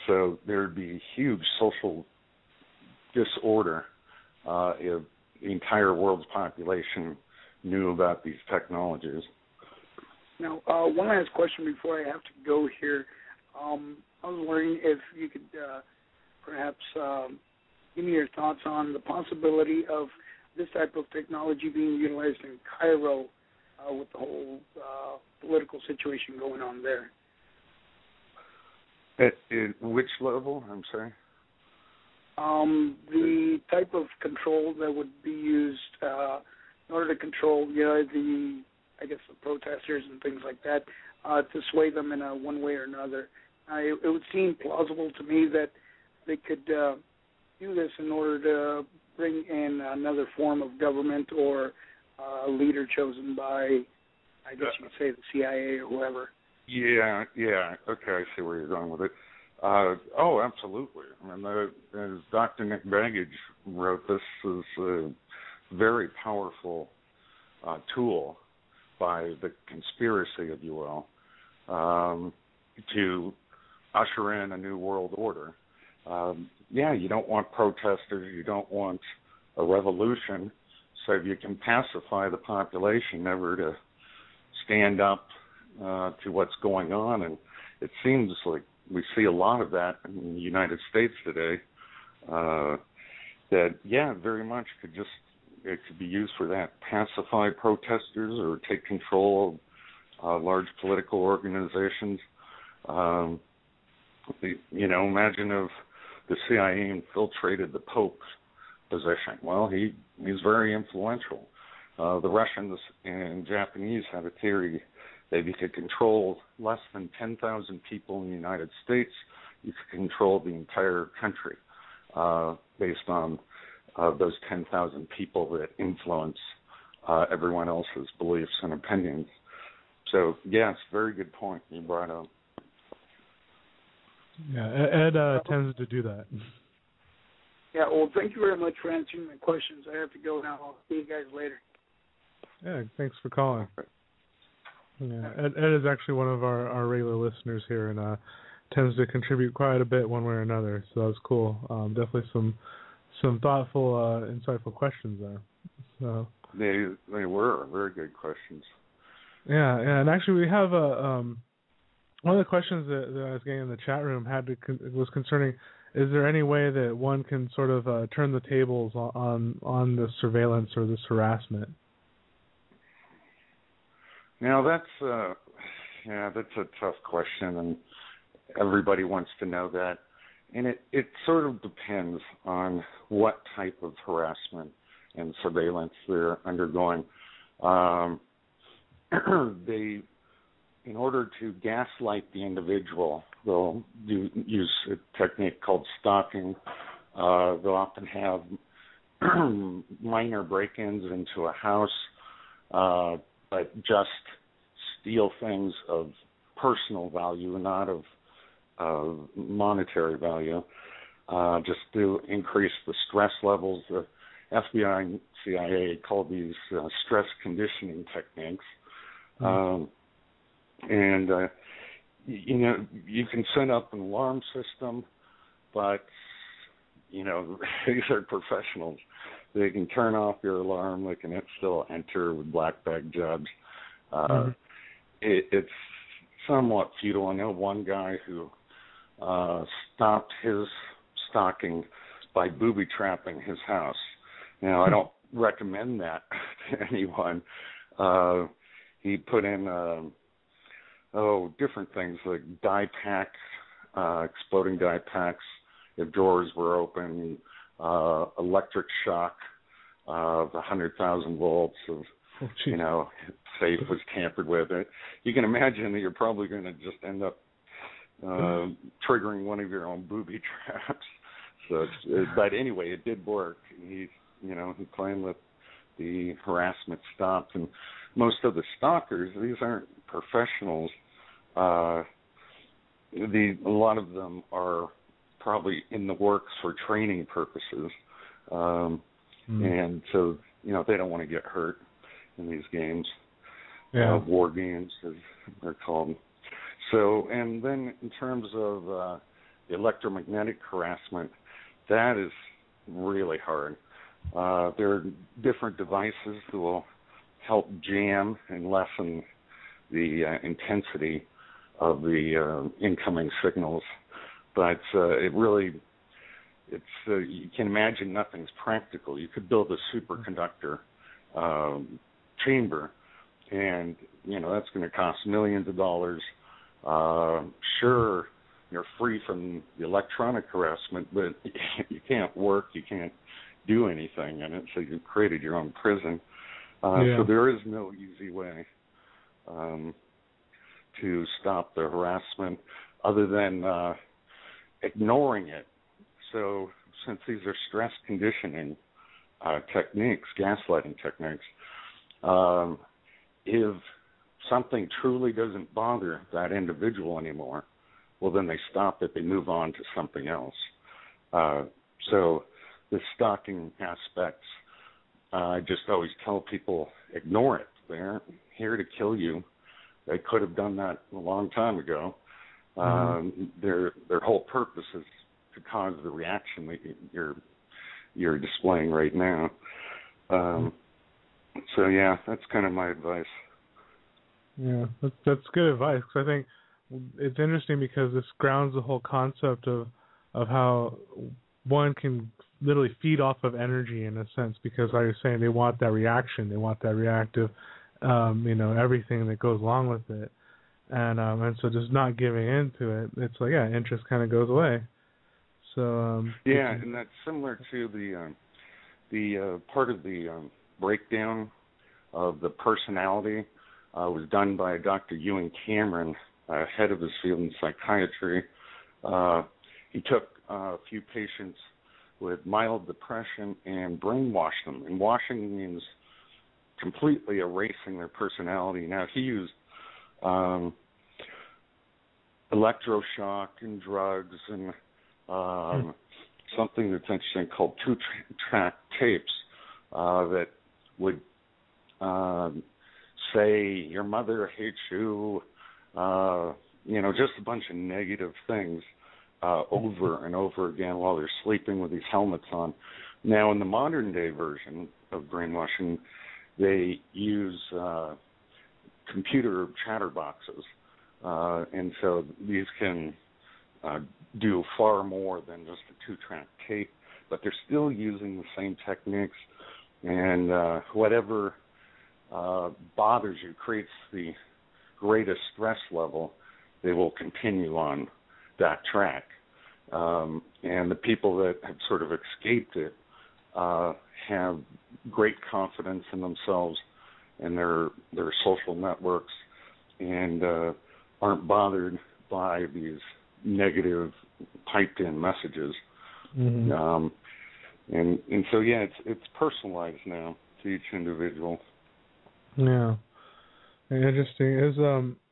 So there'd be huge social disorder if the entire world's population knew about these technologies. Now, one last question before I have to go here. I was wondering if you could perhaps give me your thoughts on the possibility of this type of technology being utilized in Cairo with the whole political situation going on there. At which level? I'm sorry? The type of control that would be used in order to control, the protesters and things like that, to sway them in one way or another. It would seem plausible to me that they could do this in order to bring in another form of government or a leader chosen by, I guess you could say, the CIA or whoever. Yeah. Okay, I see where you're going with it. Oh, absolutely. I mean, as Dr. Nick Baggage wrote, this is a very powerful tool by the conspiracy, if you will, to usher in a new world order. You don't want protesters, you don't want a revolution, so if you can pacify the population never to stand up to what's going on, and it seems like we see a lot of that in the United States today, that, very much it could be used for that, pacify protesters or take control of large political organizations. Imagine if the CIA infiltrated the Pope's position. Well, he's very influential. The Russians and Japanese have a theory that if you could control less than 10,000 people in the United States, you could control the entire country based on those 10,000 people that influence everyone else's beliefs and opinions. So, it's a very good point you brought up. Yeah, Ed tends to do that. Yeah, well, thank you very much for answering my questions. I have to go now. I'll see you guys later. Yeah, thanks for calling. Yeah, Ed is actually one of our regular listeners here and tends to contribute quite a bit one way or another, so that was cool. Definitely some thoughtful, insightful questions there. So They were very good questions. Yeah, and actually we have one of the questions that I was getting in the chat room was concerning, is there any way that one can sort of turn the tables on the surveillance or this harassment? Now that's a tough question, and everybody wants to know that. And it sort of depends on what type of harassment and surveillance they're undergoing. In order to gaslight the individual, they'll use a technique called stalking. They'll often have minor break-ins into a house, but just steal things of personal value, not of monetary value, just to increase the stress levels. The FBI and CIA call these stress conditioning techniques. And you can set up an alarm system, but, these are professionals. They can turn off your alarm. They can still enter with black bag jobs. It's somewhat futile. I know one guy who stopped his stalking by booby-trapping his house. Now, I don't recommend that to anyone. He put in different things like dye packs, exploding dye packs if drawers were open, electric shock of 100,000 volts of, safe was tampered with. You can imagine that you're probably going to just end up triggering one of your own booby traps. So, but anyway, it did work. He claimed that the harassment stopped, and most of the stalkers, these aren't professionals. A lot of them are probably in the works for training purposes, and so they don't want to get hurt in these games. War games, as they're called. So, and then in terms of the electromagnetic harassment, that is really hard. There are different devices that will help jam and lessen the intensity of the incoming signals, but you can imagine nothing's practical. You could build a superconductor chamber, and that's going to cost millions of dollars. Sure, you're free from the electronic harassment, but you can't work, you can't do anything in it, so you've created your own prison. So there is no easy way to stop the harassment other than ignoring it. So since these are stress conditioning techniques, gaslighting techniques, if something truly doesn't bother that individual anymore, well, then they stop it, they move on to something else. So the stalking aspects, I just always tell people, ignore it. They aren't here to kill you. They could have done that a long time ago. Their whole purpose is to cause the reaction that you're displaying right now. So yeah, that's kind of my advice. Yeah, that's good advice, because I think it's interesting because this grounds the whole concept of how one can literally feed off of energy in a sense, because like you're saying, they want that reaction, they want that reactive, everything that goes along with it, and so just not giving into it, it's like interest kind of goes away. So and that's similar to the part of the breakdown of the personality was done by Dr. Ewan Cameron, head of his field in psychiatry. He took a few patients with mild depression and brainwashed them. And washing means completely erasing their personality. Now, he used electroshock and drugs and something that's interesting called two-track tapes that would say your mother hates you, just a bunch of negative things over and over again while they're sleeping with these helmets on. Now, in the modern day version of brainwashing, they use computer chatterboxes, and so these can do far more than just a two-track tape, but they're still using the same techniques, and whatever bothers you, creates the greatest stress level, they will continue on that track. And the people that have sort of escaped it have great confidence in themselves and their social networks, and aren't bothered by these negative typed-in messages. And so it's personalized now to each individual. Yeah. Interesting. Is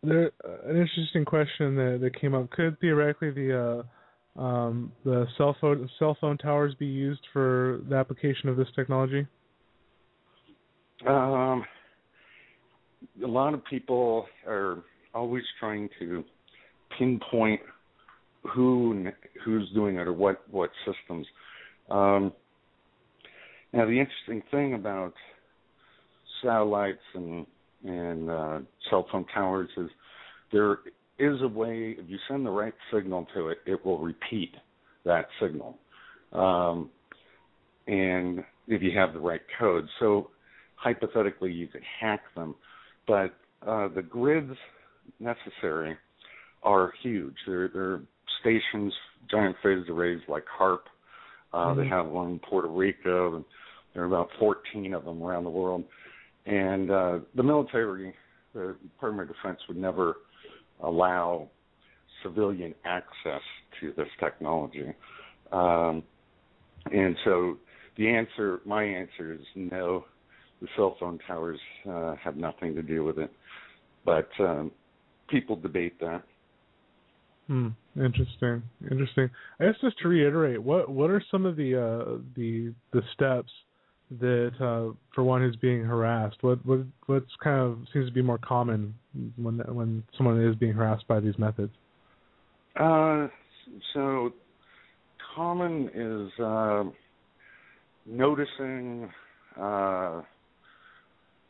there an interesting question that came up? Could theoretically the cell phone towers be used for the application of this technology? A lot of people are always trying to pinpoint who's doing it or what systems. Now, the interesting thing about satellites and cell phone towers is there is a way, if you send the right signal to it, it will repeat that signal. And if you have the right code. So hypothetically, you could hack them. But the grids necessary are huge. They're stations, giant phased arrays like HARP. They have one in Puerto Rico, and there are about 14 of them around the world. And the military, the Department of Defense, would never allow civilian access to this technology. And so my answer is no. The cell phone towers have nothing to do with it. But people debate that. Interesting. I guess just to reiterate, what are some of the steps that for one who's being harassed? What's kind of seems to be more common when someone is being harassed by these methods? So common is noticing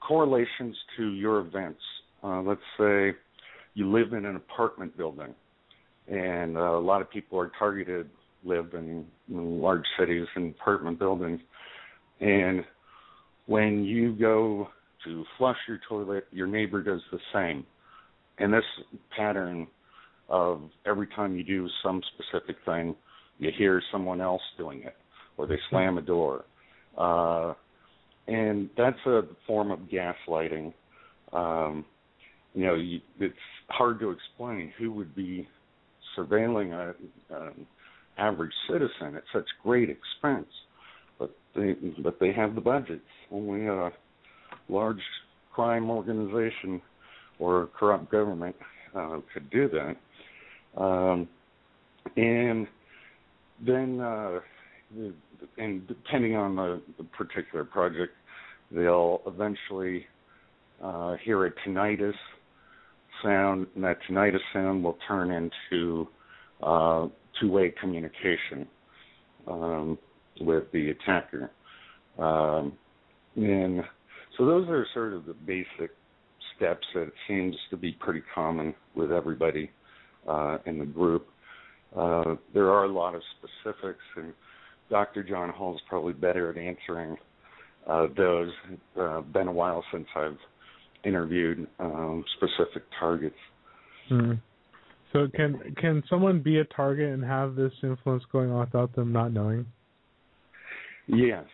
correlations to your events. Let's say you live in an apartment building, and a lot of people are targeted, live in large cities and apartment buildings. And when you go to flush your toilet, your neighbor does the same. And this pattern of every time you do some specific thing, you hear someone else doing it, or they slam a door. And that's a form of gaslighting. It's hard to explain who would be surveilling an average citizen at such great expense. But they have the budgets. Only a large crime organization or a corrupt government could do that. And then, and depending on the particular project, they'll eventually hear a tinnitus sound, and that tinnitus sound will turn into two-way communication with the attacker. And so those are sort of the basic steps that it seems to be pretty common with everybody in the group. There are a lot of specifics, and Dr. John Hall is probably better at answering those. It's been a while since I've interviewed specific targets. So can someone be a target and have this influence going on without them not knowing? Yes,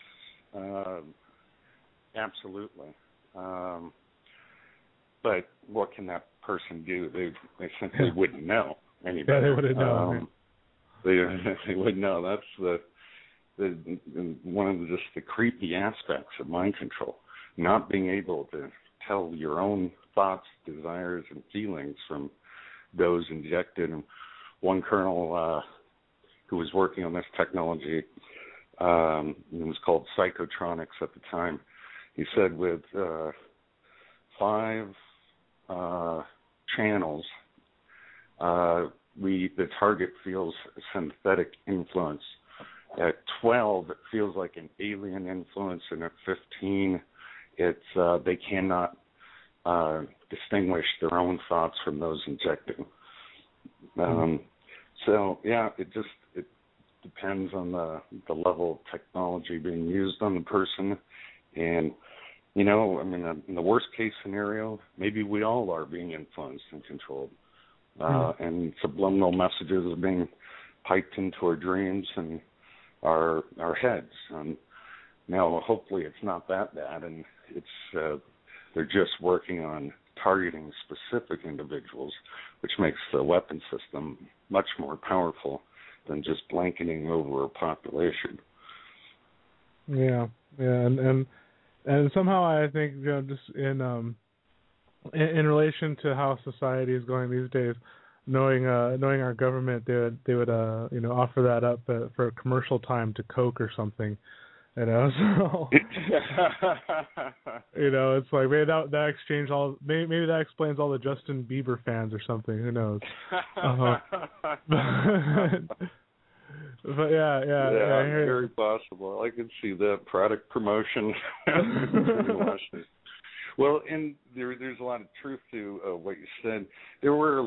absolutely. But what can that person do? They simply wouldn't know any better. Yeah, they wouldn't know. They wouldn't know. That's one of the creepy aspects of mind control, not being able to tell your own thoughts, desires, and feelings from those injected. And one colonel who was working on this technology, it was called psychotronics at the time, he said with 5 channels, the target feels a synthetic influence. At 12, it feels like an alien influence, and at 15, it's they cannot distinguish their own thoughts from those injecting. So yeah, it depends on the level of technology being used on the person, and in the worst case scenario, maybe we all are being influenced and controlled, and subliminal messages are being piped into our dreams and our heads. Now, hopefully, it's not that bad, and it's they're just working on targeting specific individuals, which makes the weapon system much more powerful than just blanketing over a population. Yeah, and somehow I think just in relation to how society is going these days, knowing our government, they would offer that up for commercial time to Coke or something. So it's like maybe that exchange maybe that explains all the Justin Bieber fans or something. Who knows? But yeah, very possible. I could see that product promotion. Well, and there's a lot of truth to what you said. There were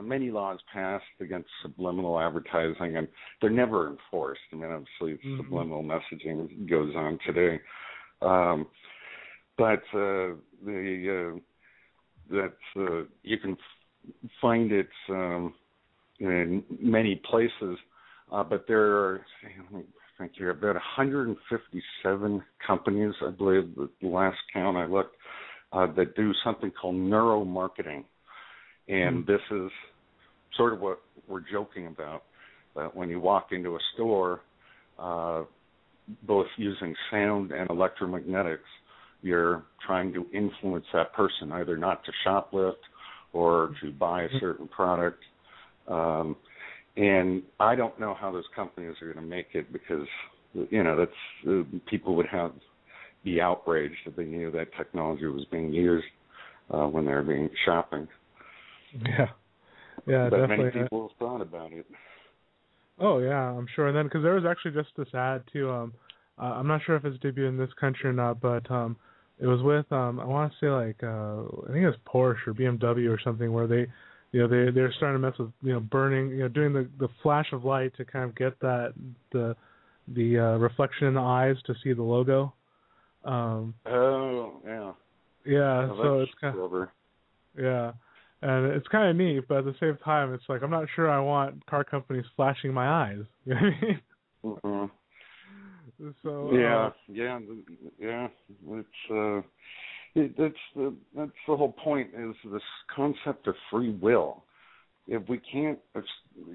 many laws passed against subliminal advertising, and they're never enforced. I mean, obviously, subliminal messaging goes on today, but you can find it in many places. But there are, I think here, about 157 companies, I believe, the last count I looked, that do something called neuromarketing. And this is sort of what we're joking about, that when you walk into a store, both using sound and electromagnetics, you're trying to influence that person, either not to shoplift or to buy a certain product. And I don't know how those companies are going to make it, because, that's people would have be outraged if they knew that technology was being used when they were being shopping. Yeah, but definitely. Many people have thought about it. Oh yeah, I'm sure. And then because there was actually just this ad too. I'm not sure if it's debuted in this country or not, but it was with I want to say like I think it was Porsche or BMW or something, where they're starting to mess with burning, doing the flash of light to kind of get the reflection in the eyes to see the logo. Oh yeah. Yeah, well, so it's kind of, yeah, and it's kind of neat, but at the same time, it's like I'm not sure I want car companies flashing my eyes. You know what I mean? Mm-hmm. So that's the whole point, is this concept of free will. If we can't,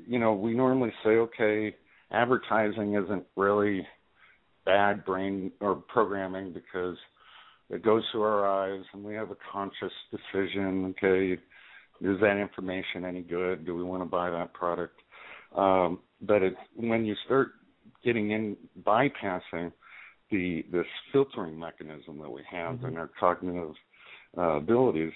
we normally say, okay, advertising isn't really bad brain or programming because it goes through our eyes and we have a conscious decision. Okay, is that information any good? Do we want to buy that product? But when you start getting in, bypassing this filtering mechanism that we have in our cognitive abilities,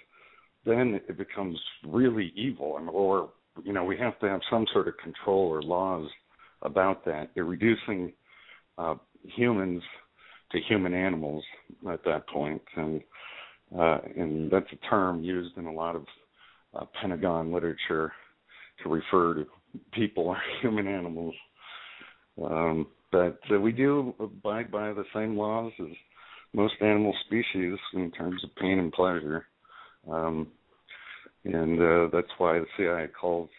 then it becomes really evil, or we have to have some sort of control or laws about that. You're reducing humans to human animals at that point, and that's a term used in a lot of Pentagon literature to refer to people as human animals. But we do abide by the same laws as most animal species in terms of pain and pleasure. And that's why the CIA calls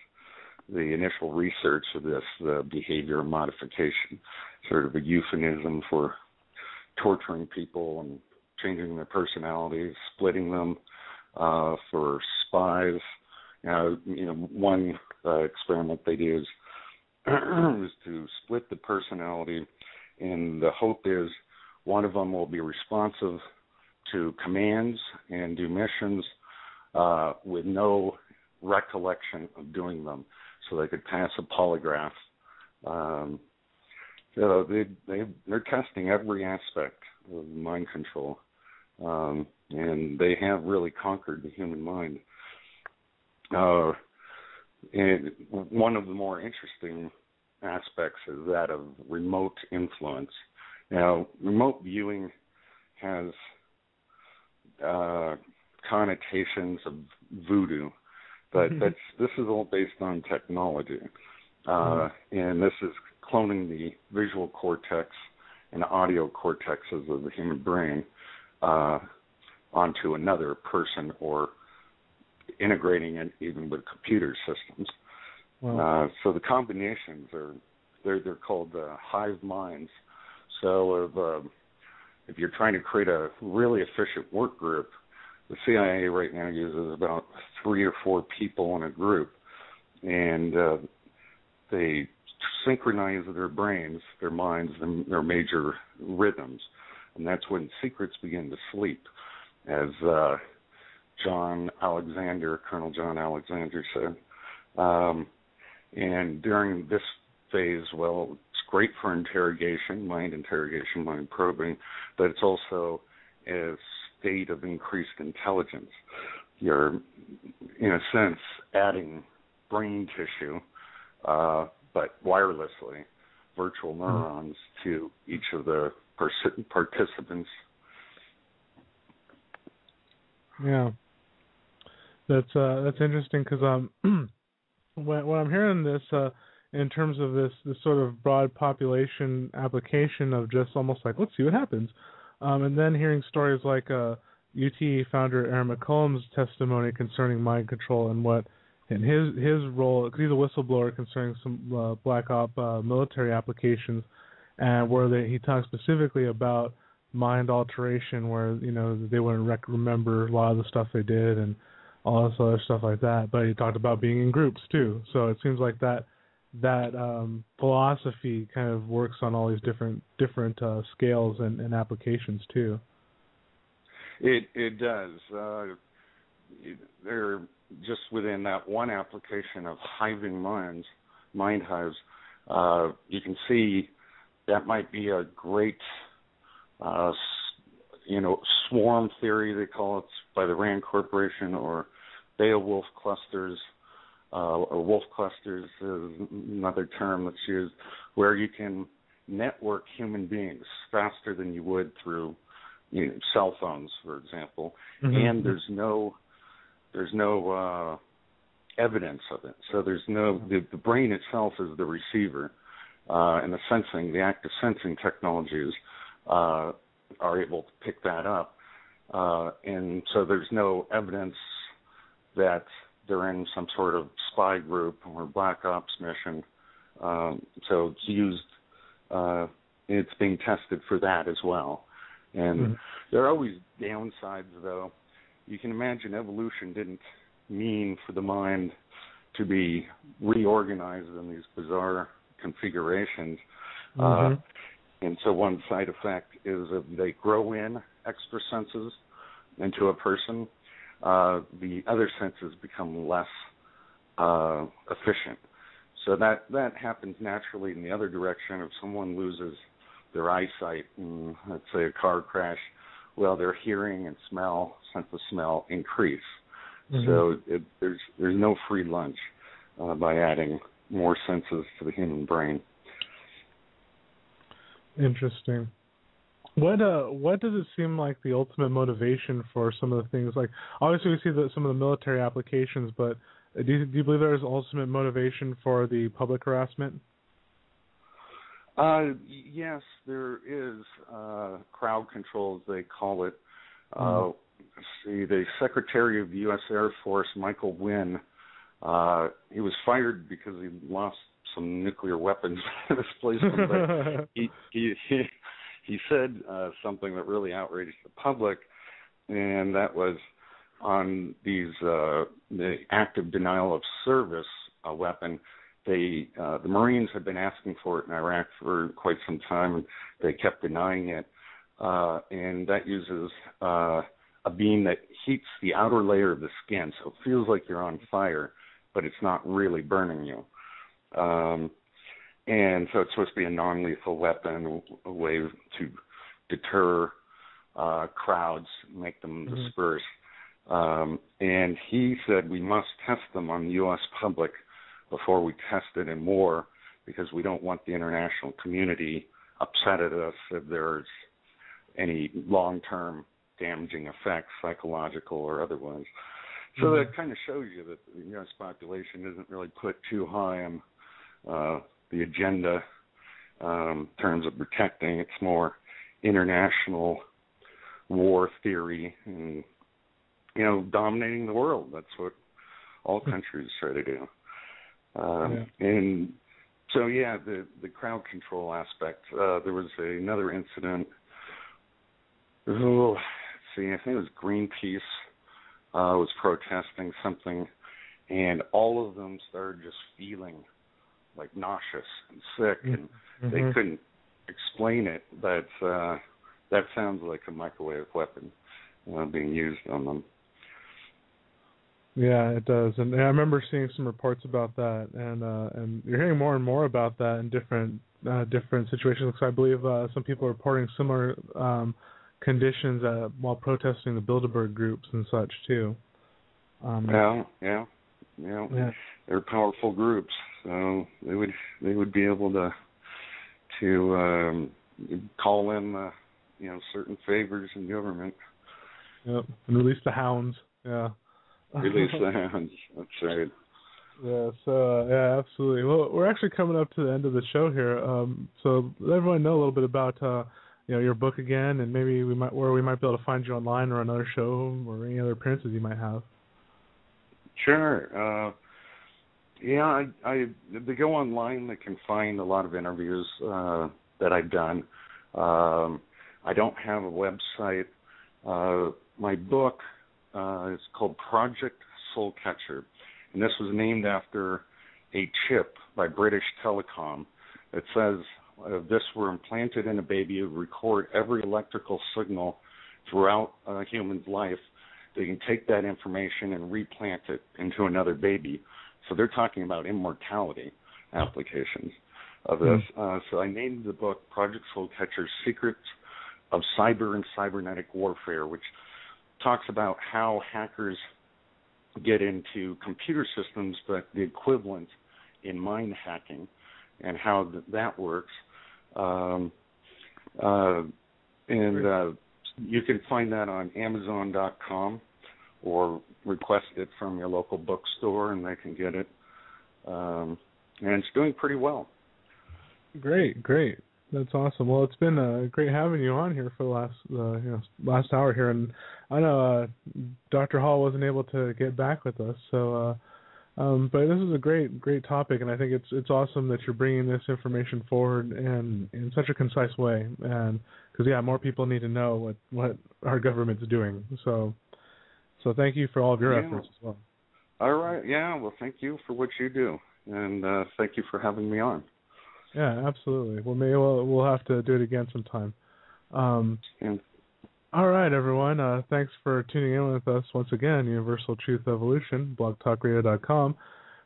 the initial research of this behavior modification, sort of a euphemism for torturing people and changing their personalities, splitting them for spies. One experiment they do is to split the personality, and the hope is one of them will be responsive to commands and do missions with no recollection of doing them, so they could pass a polygraph. They're testing every aspect of mind control, and they have really conquered the human mind. And one of the more interesting aspects is that of remote influence. Now, remote viewing has connotations of voodoo, but this is all based on technology, and this is cloning the visual cortex and audio cortexes of the human brain onto another person, or integrating it even with computer systems. Wow. So the combinations they're called hive minds. So if you're trying to create a really efficient work group, the CIA right now uses about 3 or 4 people in a group, and they synchronize their brains, their minds, and their major rhythms, and that's when secrets begin to sleep, as Colonel John Alexander said. And during this phase, well, it's great for interrogation, mind probing, but it's also a state of increased intelligence. You're, in a sense, adding brain tissue, but wirelessly, virtual neurons to each of the participants. Yeah. That's interesting, because when I'm hearing this in terms of this sort of broad population application of just almost like, let's see what happens, and then hearing stories like UT founder Aaron McCollum's testimony concerning mind control and his role, because he's a whistleblower concerning some black op military applications, and where he talks specifically about mind alteration, where they wouldn't remember a lot of the stuff they did and all this other stuff like that. But he talked about being in groups too. So it seems like that philosophy kind of works on all these different scales and applications too. It does. They're just within that one application of hiving minds, mind hives. You can see that might be a great swarm theory, they call it, by the Rand Corporation, or Beowulf clusters, or wolf clusters is another term that's used, where you can network human beings faster than you would through cell phones, for example, and there's no evidence of it. So there's the brain itself is the receiver, and the active sensing technologies are able to pick that up, and so there's no evidence that they're in some sort of spy group or black ops mission. So it's used, it's being tested for that as well. And there are always downsides, though. You can imagine evolution didn't mean for the mind to be reorganized in these bizarre configurations. And so one side effect is that they grow in extra senses into a person. The other senses become less efficient. So that happens naturally in the other direction. If someone loses their eyesight in, let's say, a car crash, well, their hearing and sense of smell increase. So there's no free lunch by adding more senses to the human brain. Interesting. What does it seem like the ultimate motivation for some of the things? Like, obviously we see some of the military applications, but do you believe there is ultimate motivation for the public harassment? Yes, there is. Crowd control, as they call it. The Secretary of the U.S. Air Force, Michael Wynn, he was fired because he lost some nuclear weapons in his place. But he said something that really outraged the public, and that was on the active denial of service weapon. The Marines had been asking for it in Iraq for quite some time, and they kept denying it. And that uses a beam that heats the outer layer of the skin, so it feels like you're on fire, but it's not really burning you. And so it's supposed to be a non-lethal weapon, a way to deter crowds, make them disperse. And he said we must test them on the U.S. public before we test it in war, because we don't want the international community upset at us if there's any long-term damaging effects, psychological or otherwise. So that kind of shows you that the U.S. population isn't really put too high on the agenda in terms of protecting. It's more international war theory and, dominating the world. That's what all countries try to do. And so, the crowd control aspect. There was another incident. I think it was Greenpeace was protesting something, and all of them started just feeling like nauseous and sick, and they couldn't explain it, but that sounds like a microwave weapon being used on them. Yeah, it does, and I remember seeing some reports about that, and you're hearing more and more about that in different situations. Because I believe some people are reporting similar conditions while protesting the Bilderberg groups and such too. Yeah. They're powerful groups, so they would be able to call in certain favors in government. Yep, and release the hounds. Yeah. Release the hounds. That's right. Yeah. So absolutely. Well, we're actually coming up to the end of the show here. So let everyone know a little bit about your book again, and maybe we might be able to find you online or another show or any other appearances you might have. Sure. They go online. They can find a lot of interviews that I've done. I don't have a website. My book is called Project Soul Catcher, and this was named after a chip by British Telecom. It says, if this were implanted in a baby, it would record every electrical signal throughout a human's life. They can take that information and replant it into another baby. So they're talking about immortality applications of this. So I named the book Project Soul Catcher: Secrets cyber and cybernetic warfare, which talks about how hackers get into computer systems, but the equivalent in mind hacking and how that works. And you can find that on Amazon.com or request it from your local bookstore, and they can get it. And it's doing pretty well. Great. That's awesome. Well, it's been great having you on here for the last hour here, and I know Dr. Hall wasn't able to get back with us, so but this is a great topic, and I think it's awesome that you're bringing this information forward and in such a concise way, and because more people need to know what our government's doing. So thank you for all of your efforts as well. All right. Yeah. Well, thank you for what you do, and thank you for having me on. Yeah, absolutely. Well, maybe we'll have to do it again sometime. All right, everyone. Thanks for tuning in with us once again. Universal Truth Evolution, blogtalkradio.com,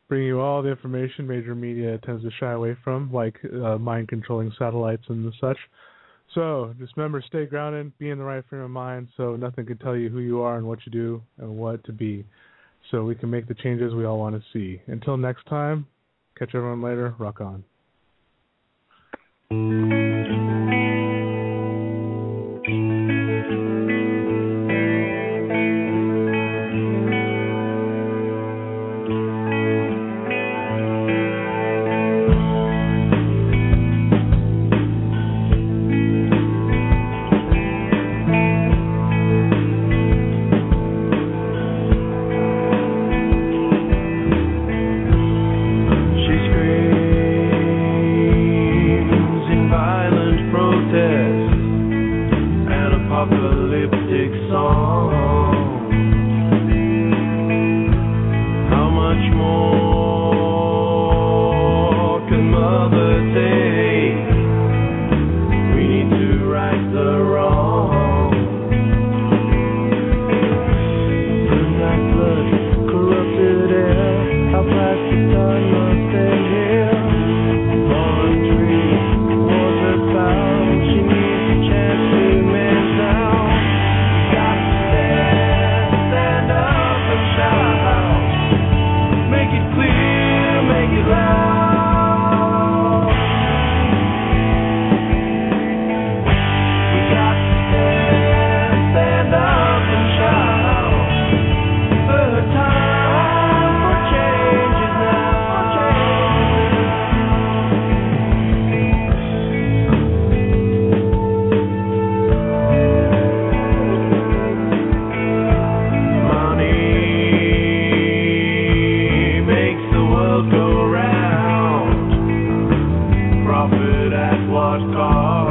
bringing you all the information major media tends to shy away from, like mind-controlling satellites and such. So just remember, stay grounded, be in the right frame of mind, so nothing can tell you who you are and what you do and what to be, so we can make the changes we all want to see. Until next time, catch everyone later. Rock on. Go round, profit at what cost?